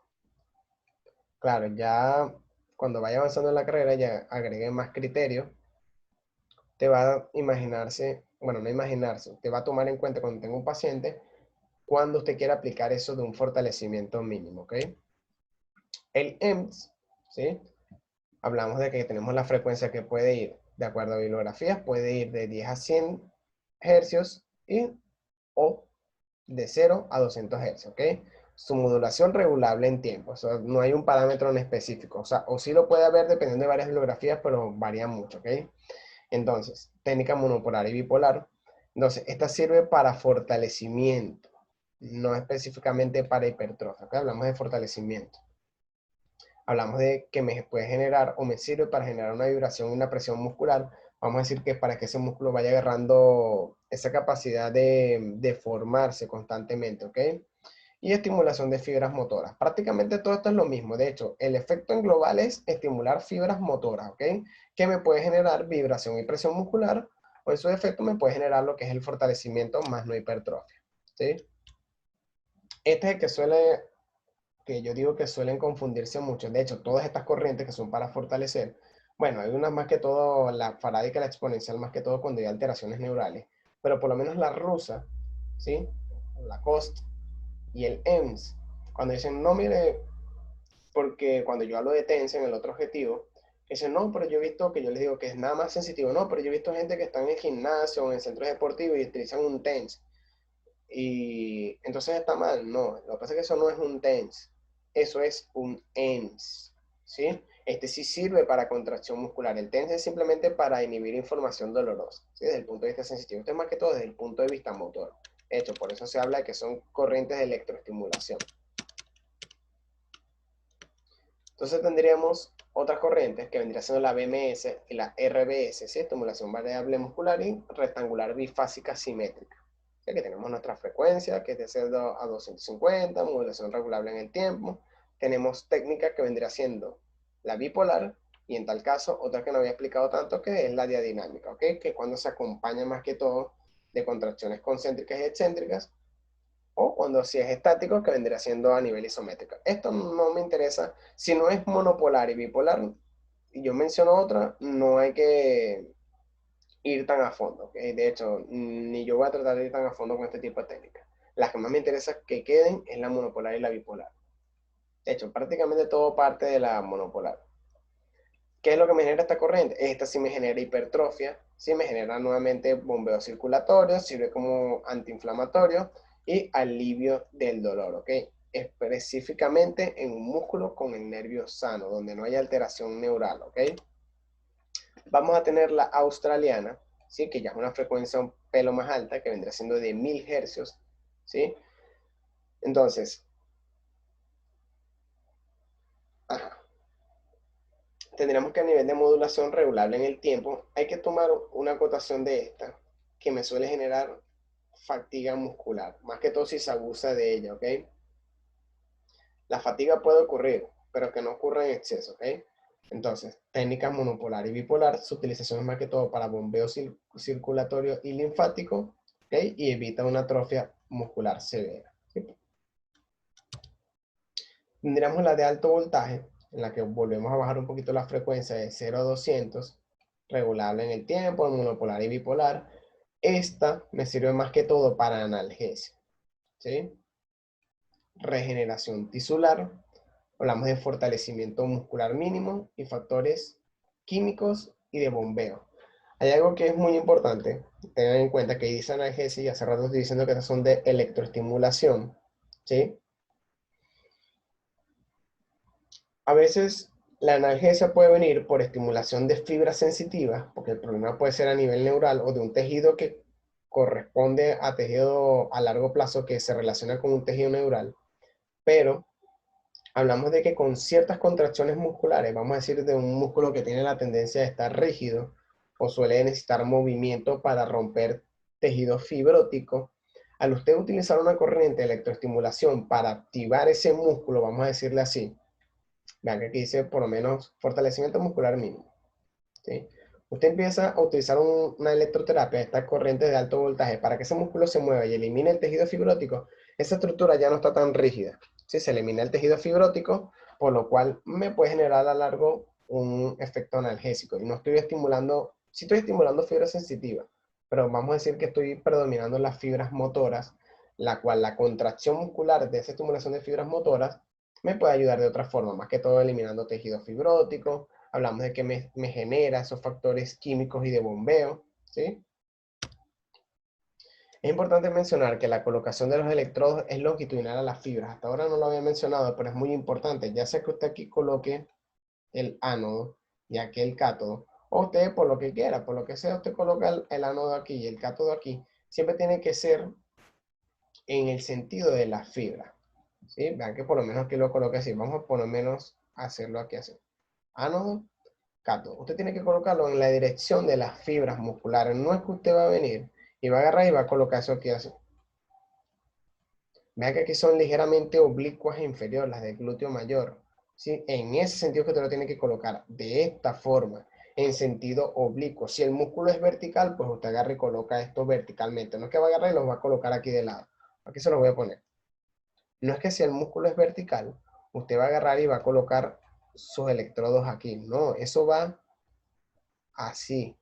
Claro, ya cuando vaya avanzando en la carrera, ya agreguen más criterios. Te va a imaginarse, bueno, no imaginarse, te va a tomar en cuenta cuando tenga un paciente, cuando usted quiera aplicar eso de un fortalecimiento mínimo, ¿ok? El EMS, ¿sí? Hablamos de que tenemos la frecuencia que puede ir, de acuerdo a bibliografías, puede ir de 10 a 100 hercios o de 0 a 200 hercios, ¿ok? Su modulación regulable en tiempo, o sea, no hay un parámetro en específico, o sea, o sí lo puede haber dependiendo de varias bibliografías, pero varía mucho, ¿ok? Entonces, técnica monopolar y bipolar. Entonces, esta sirve para fortalecimiento, no específicamente para hipertrofia. Acá hablamos de fortalecimiento. Hablamos de que me puede generar o me sirve para generar una vibración y una presión muscular. Vamos a decir que para que ese músculo vaya agarrando esa capacidad de formarse constantemente, ¿ok? y estimulación de fibras motoras. Prácticamente todo esto es lo mismo. De hecho, el efecto en global es estimular fibras motoras, ¿ok? Que me puede generar vibración y presión muscular, o en su defecto me puede generar lo que es el fortalecimiento más no hipertrofia, ¿sí? Este es el que yo digo que suelen confundirse mucho. De hecho, todas estas corrientes que son para fortalecer, bueno, hay unas más que todo, la farádica y la exponencial más que todo cuando hay alteraciones neurales, pero por lo menos la rusa, ¿sí? La COST y el EMS, cuando dicen, no, mire, porque cuando yo hablo de TENS en el otro objetivo, dicen, no, pero yo he visto que yo les digo que es nada más sensitivo, no, pero yo he visto gente que está en el gimnasio o en centros deportivos y utilizan un TENS. Y entonces está mal, no, lo que pasa es que eso no es un TENS, eso es un ENS, ¿sí? Este sí sirve para contracción muscular, el TENS es simplemente para inhibir información dolorosa, ¿sí? Desde el punto de vista sensitivo, esto es más que todo desde el punto de vista motor. De hecho, por eso se habla de que son corrientes de electroestimulación. Entonces tendríamos otras corrientes que vendría siendo la BMS y la RBS, ¿sí? Estimulación variable muscular y rectangular bifásica simétrica. Ya que tenemos nuestra frecuencia, que es de 0 a 250, modulación regulable en el tiempo. Tenemos técnica que vendría siendo la bipolar y en tal caso otra que no había explicado tanto, que es la diadinámica, ¿ok? Que cuando se acompaña más que todo de contracciones concéntricas y excéntricas, o cuando si es estático, que vendría siendo a nivel isométrico. Esto no me interesa. Si no es monopolar y bipolar, y yo menciono otra, no hay que ir tan a fondo, ¿okay? De hecho, ni yo voy a tratar de ir tan a fondo con este tipo de técnicas. Las que más me interesa que queden es la monopolar y la bipolar. De hecho, prácticamente todo parte de la monopolar. ¿Qué es lo que me genera esta corriente? Esta sí me genera hipertrofia, sí me genera nuevamente bombeo circulatorio, sirve como antiinflamatorio y alivio del dolor, ¿ok? Específicamente en un músculo con el nervio sano, donde no hay alteración neural, ¿ok? Vamos a tener la australiana, ¿sí? Que ya es una frecuencia un pelo más alta, que vendrá siendo de 1000 hercios, ¿sí? Entonces, ajá, tendríamos que a nivel de modulación regulable en el tiempo, hay que tomar una acotación de esta, que me suele generar fatiga muscular, más que todo si se abusa de ella, ¿ok? La fatiga puede ocurrir, pero que no ocurra en exceso, ¿ok? Entonces, técnicas monopolar y bipolar, su utilización es más que todo para bombeo circulatorio y linfático, ¿ok? Y evita una atrofia muscular severa, ¿sí? Tendríamos la de alto voltaje, en la que volvemos a bajar un poquito la frecuencia de 0 a 200, regulable en el tiempo, monopolar y bipolar. Esta me sirve más que todo para analgesia, ¿sí? Regeneración tisular, hablamos de fortalecimiento muscular mínimo y factores químicos y de bombeo. Hay algo que es muy importante, tengan en cuenta que dice analgesia y hace rato estoy diciendo que estas son de electroestimulación, ¿sí? A veces la analgesia puede venir por estimulación de fibras sensitivas, porque el problema puede ser a nivel neural o de un tejido que corresponde a tejido a largo plazo que se relaciona con un tejido neural, pero hablamos de que con ciertas contracciones musculares, vamos a decir de un músculo que tiene la tendencia de estar rígido o suele necesitar movimiento para romper tejido fibrótico, al usted utilizar una corriente de electroestimulación para activar ese músculo, vamos a decirle así, vean que aquí dice por lo menos fortalecimiento muscular mínimo, ¿sí? Usted empieza a utilizar una electroterapia, estas corrientes de alto voltaje, para que ese músculo se mueva y elimine el tejido fibrótico. Esa estructura ya no está tan rígida, ¿sí? Se elimina el tejido fibrótico, por lo cual me puede generar a largo un efecto analgésico. Y no estoy estimulando, sí estoy estimulando fibras sensitivas, pero vamos a decir que estoy predominando las fibras motoras, la cual la contracción muscular de esa estimulación de fibras motoras me puede ayudar de otra forma, más que todo eliminando tejido fibrótico. Hablamos de que me genera esos factores químicos y de bombeo, ¿sí? Es importante mencionar que la colocación de los electrodos es longitudinal a las fibras. Hasta ahora no lo había mencionado, pero es muy importante. Ya sea que usted aquí coloque el ánodo y aquí el cátodo, o usted por lo que quiera, por lo que sea, usted coloca el ánodo aquí y el cátodo aquí, siempre tiene que ser en el sentido de la fibra, ¿sí? Vean que por lo menos aquí lo coloque así. Vamos a por lo menos hacerlo aquí así. Ánodo, cátodo. Usted tiene que colocarlo en la dirección de las fibras musculares. No es que usted va a venir y va a agarrar y va a colocar eso aquí así. Vean que aquí son ligeramente oblicuas e inferiores, las del glúteo mayor, ¿sí? En ese sentido que te lo tiene que colocar de esta forma, en sentido oblicuo. Si el músculo es vertical, pues usted agarra y coloca esto verticalmente. No es que va a agarrar y los va a colocar aquí de lado. Aquí se los voy a poner. No es que si el músculo es vertical, usted va a agarrar y va a colocar sus electrodos aquí. No, eso va así.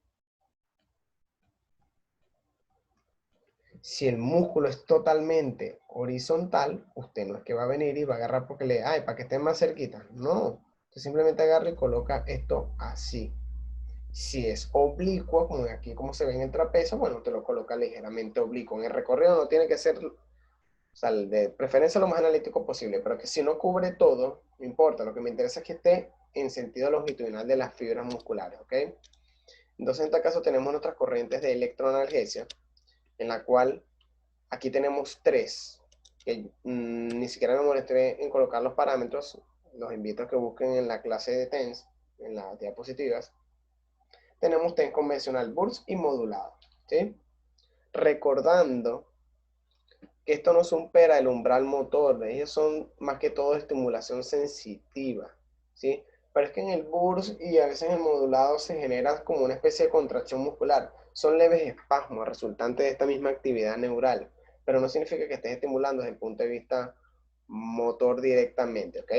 Si el músculo es totalmente horizontal, usted no es que va a venir y va a agarrar porque ay, para que estén más cerquita. No, usted simplemente agarra y coloca esto así. Si es oblicuo, como aquí como se ve en el trapecio, bueno, usted lo coloca ligeramente oblicuo. En el recorrido no tiene que ser, o sea, de preferencia lo más analítico posible, pero que si no cubre todo, no importa. Lo que me interesa es que esté en sentido longitudinal de las fibras musculares, ¿ok? Entonces, en este caso tenemos nuestras corrientes de electroanalgesia, en la cual aquí tenemos tres, que ni siquiera me molesté en colocar los parámetros. Los invito a que busquen en la clase de TENS, en las diapositivas. Tenemos TENS convencional, burst y modulado, ¿sí? Recordando que esto no supera el umbral motor, ellos son más que todo estimulación sensitiva, ¿sí? Pero es que en el burst y a veces en el modulado se genera como una especie de contracción muscular. Son leves espasmos resultantes de esta misma actividad neural, pero no significa que estés estimulando desde el punto de vista motor directamente, ¿ok?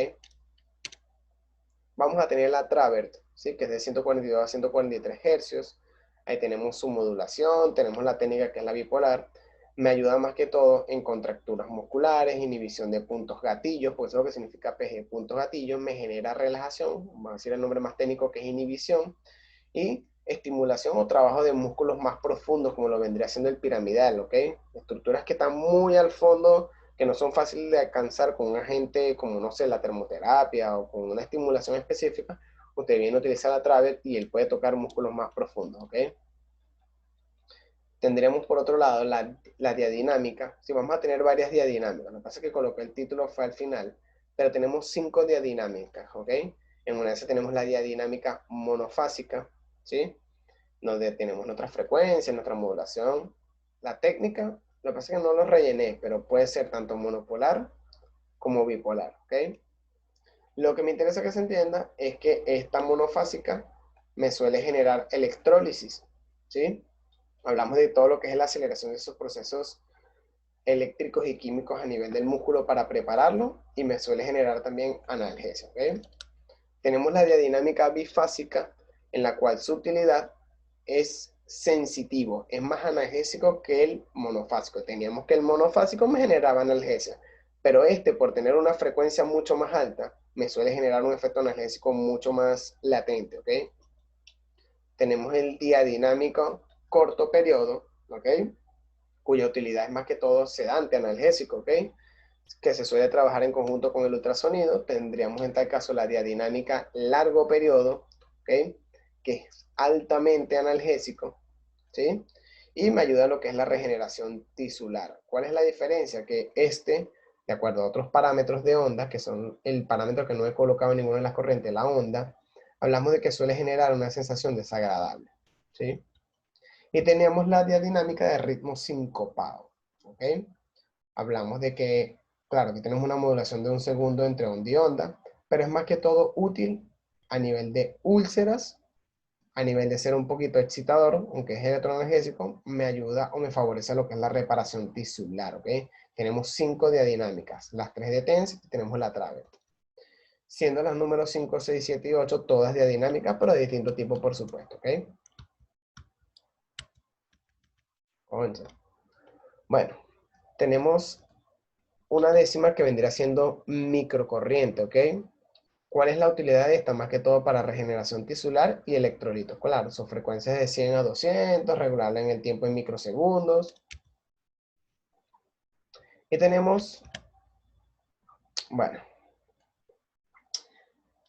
Vamos a tener la Travert, ¿sí? Que es de 142 a 143 hercios. Ahí tenemos su modulación, tenemos la técnica que es la bipolar. Me ayuda más que todo en contracturas musculares, inhibición de puntos gatillos, pues eso es lo que significa PG, puntos gatillos, me genera relajación, vamos a decir el nombre más técnico que es inhibición, y estimulación o trabajo de músculos más profundos, como lo vendría siendo el piramidal, ¿ok? Estructuras que están muy al fondo, que no son fáciles de alcanzar con un agente como, no sé, la termoterapia o con una estimulación específica. Usted viene a utilizar la Travert y él puede tocar músculos más profundos, ¿ok? Tendremos por otro lado la diadinámica. Sí, vamos a tener varias diadinámicas. Lo que pasa es que coloqué el título fue al final, pero tenemos 5 diadinámicas, ¿ok? En una de esas tenemos la diadinámica monofásica, ¿sí? Donde tenemos nuestra frecuencia, nuestra modulación. La técnica, lo que pasa es que no lo rellené, pero puede ser tanto monopolar como bipolar, ¿ok? Lo que me interesa que se entienda es que esta monofásica me suele generar electrólisis, ¿sí? Hablamos de todo lo que es la aceleración de esos procesos eléctricos y químicos a nivel del músculo para prepararlo y me suele generar también analgesia, ¿ok? Tenemos la diadinámica bifásica en la cual su utilidad es sensitivo, es más analgésico que el monofásico. Teníamos que el monofásico me generaba analgesia, pero este por tener una frecuencia mucho más alta me suele generar un efecto analgésico mucho más latente, ¿ok? Tenemos el diadinámico corto periodo, ¿ok? Cuya utilidad es más que todo sedante, analgésico, ¿ok? Que se suele trabajar en conjunto con el ultrasonido. Tendríamos en tal caso la diadinámica largo periodo, ¿ok? Que es altamente analgésico, ¿sí? Y me ayuda a lo que es la regeneración tisular. ¿Cuál es la diferencia? Que de acuerdo a otros parámetros de onda, que son el parámetro que no he colocado en ninguna de las corrientes, la onda, hablamos de que suele generar una sensación desagradable, ¿sí? Y tenemos la diadinámica de ritmo sincopado, ¿ok? Hablamos de que, claro, que tenemos una modulación de 1 segundo entre onda y onda, pero es más que todo útil a nivel de úlceras, a nivel de ser un poquito excitador, aunque es electroanalgésico, me ayuda o me favorece lo que es la reparación tisular, ¿ok? Tenemos 5 diadinámicas, las 3 de TENS y tenemos la Travert. Siendo las números 5, 6, 7 y 8 todas diadinámicas, pero de distinto tipo, por supuesto, ¿ok? 11. Bueno, tenemos una décima que vendría siendo microcorriente, ¿ok? ¿Cuál es la utilidad de esta? Más que todo para regeneración tisular y electrolitos. Claro, son frecuencias de 100 a 200, regulable en el tiempo en microsegundos. Y tenemos, bueno,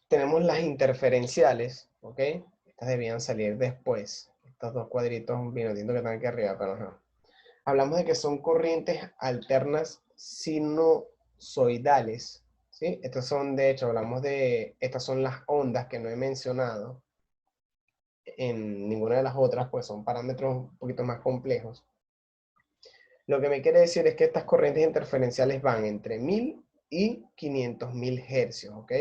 tenemos las interferenciales, ¿ok? Estas debían salir después. Estos dos cuadritos minutitos que están aquí arriba, pero no. Hablamos de que son corrientes alternas sinusoidales, ¿sí? Estas son, de hecho, hablamos de, estas son las ondas que no he mencionado en ninguna de las otras, pues son parámetros un poquito más complejos. Lo que me quiere decir es que estas corrientes interferenciales van entre 1000 y 500.000 hercios, ¿ok?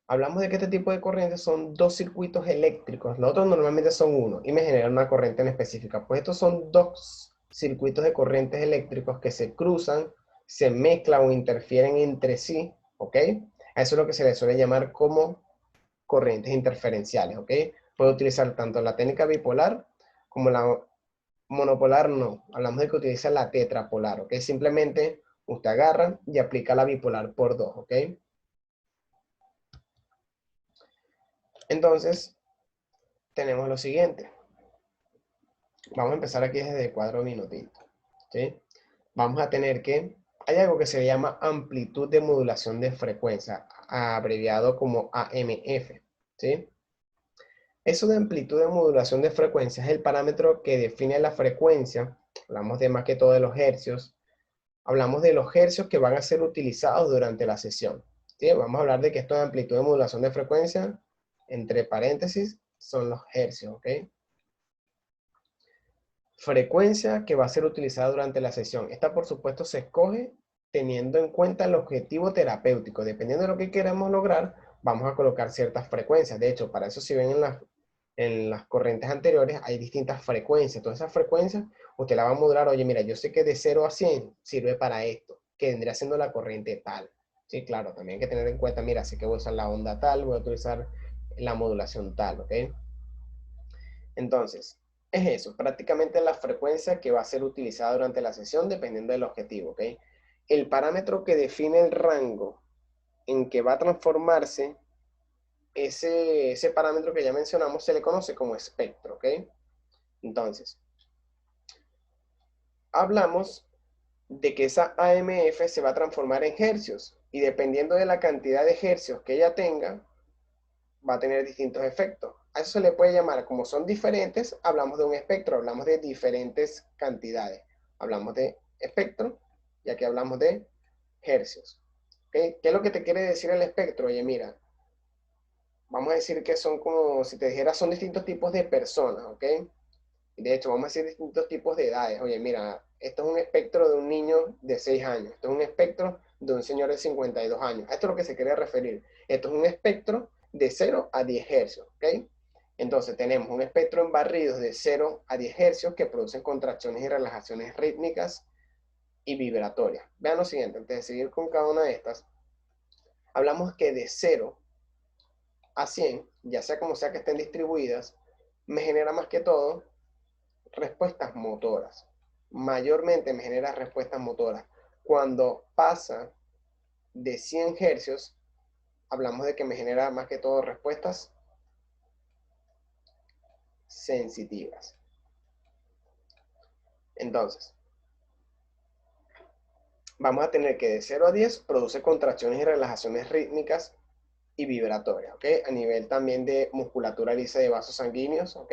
Hablamos de que este tipo de corrientes son dos circuitos eléctricos, los otros normalmente son uno, y me generan una corriente en específica. Pues estos son dos circuitos de corrientes eléctricos que se cruzan, se mezclan o interfieren entre sí, ¿ok? A eso es lo que se le suele llamar como corrientes interferenciales, ¿ok? Puede utilizar tanto la técnica bipolar como la monopolar, no. Hablamos de que utiliza la tetrapolar, ¿ok? Simplemente usted agarra y aplica la bipolar por 2, ¿ok? Entonces, tenemos lo siguiente. Vamos a empezar aquí desde 4 minutitos, ¿sí? Vamos a tener que, hay algo que se llama amplitud de modulación de frecuencia, abreviado como AMF, ¿sí? Eso de amplitud de modulación de frecuencia es el parámetro que define la frecuencia. Hablamos de más que todo de los hercios. Hablamos de los hercios que van a ser utilizados durante la sesión, ¿sí? Vamos a hablar de que esto de amplitud de modulación de frecuencia, entre paréntesis, son los hercios, ¿ok? Frecuencia que va a ser utilizada durante la sesión. Esta, por supuesto, se escoge teniendo en cuenta el objetivo terapéutico. Dependiendo de lo que queramos lograr, vamos a colocar ciertas frecuencias. De hecho, para eso, si ven en las corrientes anteriores, hay distintas frecuencias. Todas esas frecuencias, usted la va a modular. Oye, mira, yo sé que de 0 a 100 sirve para esto, que vendría siendo la corriente tal. Sí, claro, también hay que tener en cuenta, mira, sé que voy a usar la onda tal, voy a utilizar la modulación tal, ¿ok? Entonces, es eso, prácticamente la frecuencia que va a ser utilizada durante la sesión dependiendo del objetivo, ¿ok? El parámetro que define el rango en que va a transformarse ese parámetro que ya mencionamos se le conoce como espectro, ¿ok? Entonces, hablamos de que esa AMF se va a transformar en hercios y dependiendo de la cantidad de hercios que ella tenga, va a tener distintos efectos. A eso se le puede llamar, como son diferentes, hablamos de un espectro, hablamos de diferentes cantidades. Hablamos de espectro y aquí hablamos de hercios. ¿Okay? ¿Qué es lo que te quiere decir el espectro? Oye, mira, vamos a decir que son como, si te dijera, son distintos tipos de personas, ¿ok? De hecho, vamos a decir distintos tipos de edades. Oye, mira, esto es un espectro de un niño de 6 años. Esto es un espectro de un señor de 52 años. Esto es lo que se quiere referir. Esto es un espectro de 0 a 10 hercios, ¿ok? Entonces tenemos un espectro en barridos de 0 a 10 hercios que producen contracciones y relajaciones rítmicas y vibratorias. Vean lo siguiente, antes de seguir con cada una de estas, hablamos que de 0 a 100, ya sea como sea que estén distribuidas, me genera más que todo respuestas motoras. Mayormente me genera respuestas motoras. Cuando pasa de 100 hercios, hablamos de que me genera más que todo respuestas sensitivas. Entonces, vamos a tener que de 0 a 10 produce contracciones y relajaciones rítmicas y vibratorias, ¿ok? A nivel también de musculatura lisa de vasos sanguíneos, ¿ok?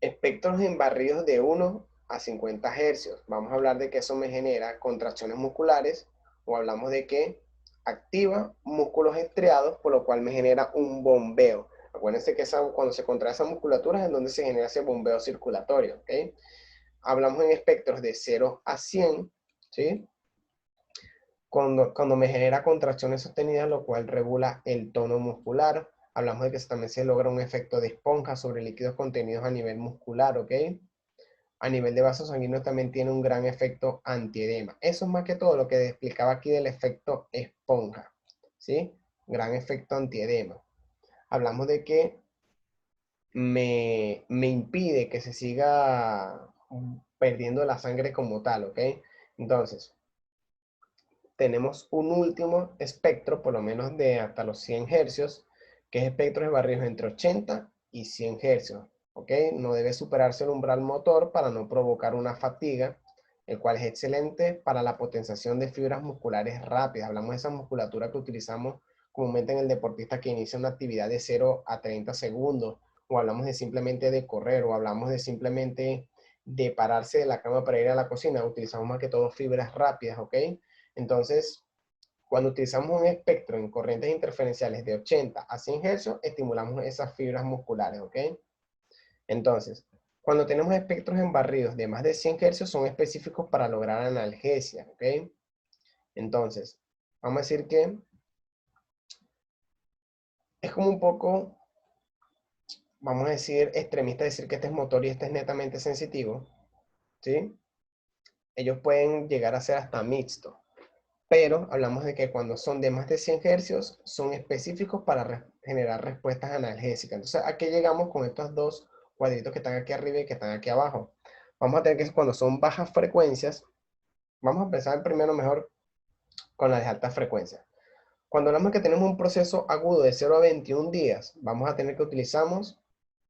Espectros en barridos de 1 a 50 hercios. Vamos a hablar de que eso me genera contracciones musculares o hablamos de que activa músculos estriados, por lo cual me genera un bombeo. Acuérdense que cuando se contrae esa musculatura es en donde se genera ese bombeo circulatorio, ¿ok? Hablamos en espectros de 0 a 100, ¿sí? Cuando me genera contracciones sostenidas, lo cual regula el tono muscular. Hablamos de que también se logra un efecto de esponja sobre líquidos contenidos a nivel muscular, ¿ok? A nivel de vasos sanguíneos también tiene un gran efecto antiedema. Eso es más que todo lo que explicaba aquí del efecto esponja, ¿sí? Gran efecto antiedema. Hablamos de que me impide que se siga perdiendo la sangre como tal, ¿ok? Entonces, tenemos un último espectro, por lo menos de hasta los 100 hercios, que es espectros de barridos entre 80 y 100 hercios. ¿Ok? No debe superarse el umbral motor para no provocar una fatiga, el cual es excelente para la potenciación de fibras musculares rápidas. Hablamos de esa musculatura que utilizamos comúnmente en el deportista que inicia una actividad de 0 a 30 segundos, o hablamos de simplemente de correr, o hablamos de simplemente de pararse de la cama para ir a la cocina. Utilizamos más que todo fibras rápidas, ¿ok? Entonces, cuando utilizamos un espectro en corrientes interferenciales de 80 a 100 Hz, estimulamos esas fibras musculares, ¿ok? Entonces, Cuando tenemos espectros en barridos de más de 100 Hz son específicos para lograr analgesia, ¿ok? Entonces, vamos a decir que es como un poco, vamos a decir, extremista decir que este es motor y este es netamente sensitivo, ¿sí? Ellos pueden llegar a ser hasta mixto, pero hablamos de que cuando son de más de 100 Hz son específicos para generar respuestas analgésicas. Entonces, ¿a qué llegamos con estos dos cuadritos que están aquí arriba y que están aquí abajo? Vamos a tener que cuando son bajas frecuencias, vamos a empezar primero mejor con las de alta frecuencia. Cuando hablamos de que tenemos un proceso agudo de 0 a 21 días, vamos a tener que utilizamos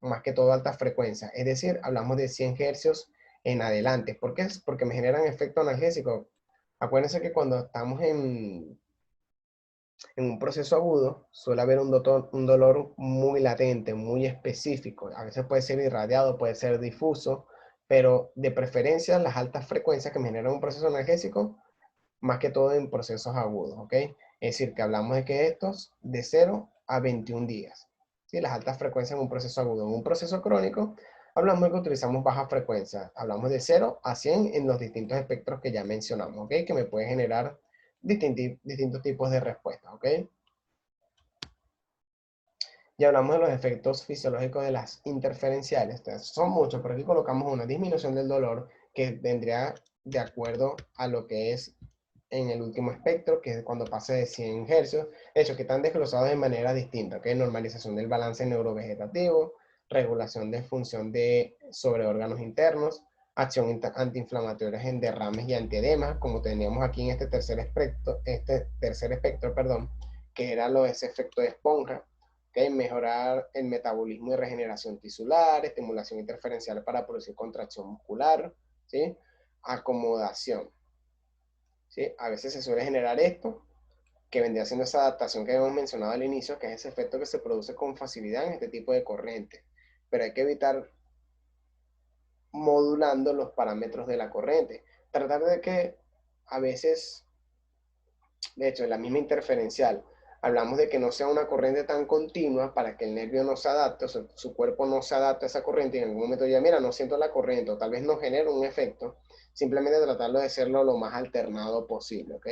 más que todo alta frecuencia. Es decir, hablamos de 100 Hz en adelante. ¿Por qué? Porque me generan efecto analgésico. Acuérdense que cuando estamos en un proceso agudo, suele haber un dolor muy latente, muy específico. A veces puede ser irradiado, puede ser difuso, pero de preferencia las altas frecuencias que me generan un proceso analgésico, más que todo en procesos agudos, ¿ok? Es decir, que hablamos de que estos de 0 a 21 días, ¿sí? Las altas frecuencias en un proceso agudo. En un proceso crónico, hablamos de que utilizamos baja frecuencia. Hablamos de 0 a 100 en los distintos espectros que ya mencionamos, ¿ok? Que me puede generar distintos tipos de respuestas, ¿ok? Ya hablamos de los efectos fisiológicos de las interferenciales. Entonces, son muchos, pero aquí colocamos una disminución del dolor que vendría de acuerdo a lo que es en el último espectro, que es cuando pase de 100 Hz, hechos que están desglosados de manera distinta, ¿okay? Normalización del balance neurovegetativo, regulación de función sobre órganos internos, acción antiinflamatoria en derrames y antiedemas, como teníamos aquí en este tercer espectro, perdón, que era ese efecto de esponja, ¿okay? Mejorar el metabolismo y regeneración tisular, estimulación interferencial para producir contracción muscular, ¿sí? Acomodación. ¿Sí? A veces se suele generar esto, que vendría siendo esa adaptación que hemos mencionado al inicio, que es ese efecto que se produce con facilidad en este tipo de corriente. Pero hay que evitar modulando los parámetros de la corriente. Tratar de que a veces, de hecho, en la misma interferencial, hablamos de que no sea una corriente tan continua para que el nervio no se adapte, o sea, su cuerpo no se adapte a esa corriente y en algún momento ya, mira, no siento la corriente, o tal vez no genera un efecto, simplemente tratarlo de hacerlo lo más alternado posible, ¿ok?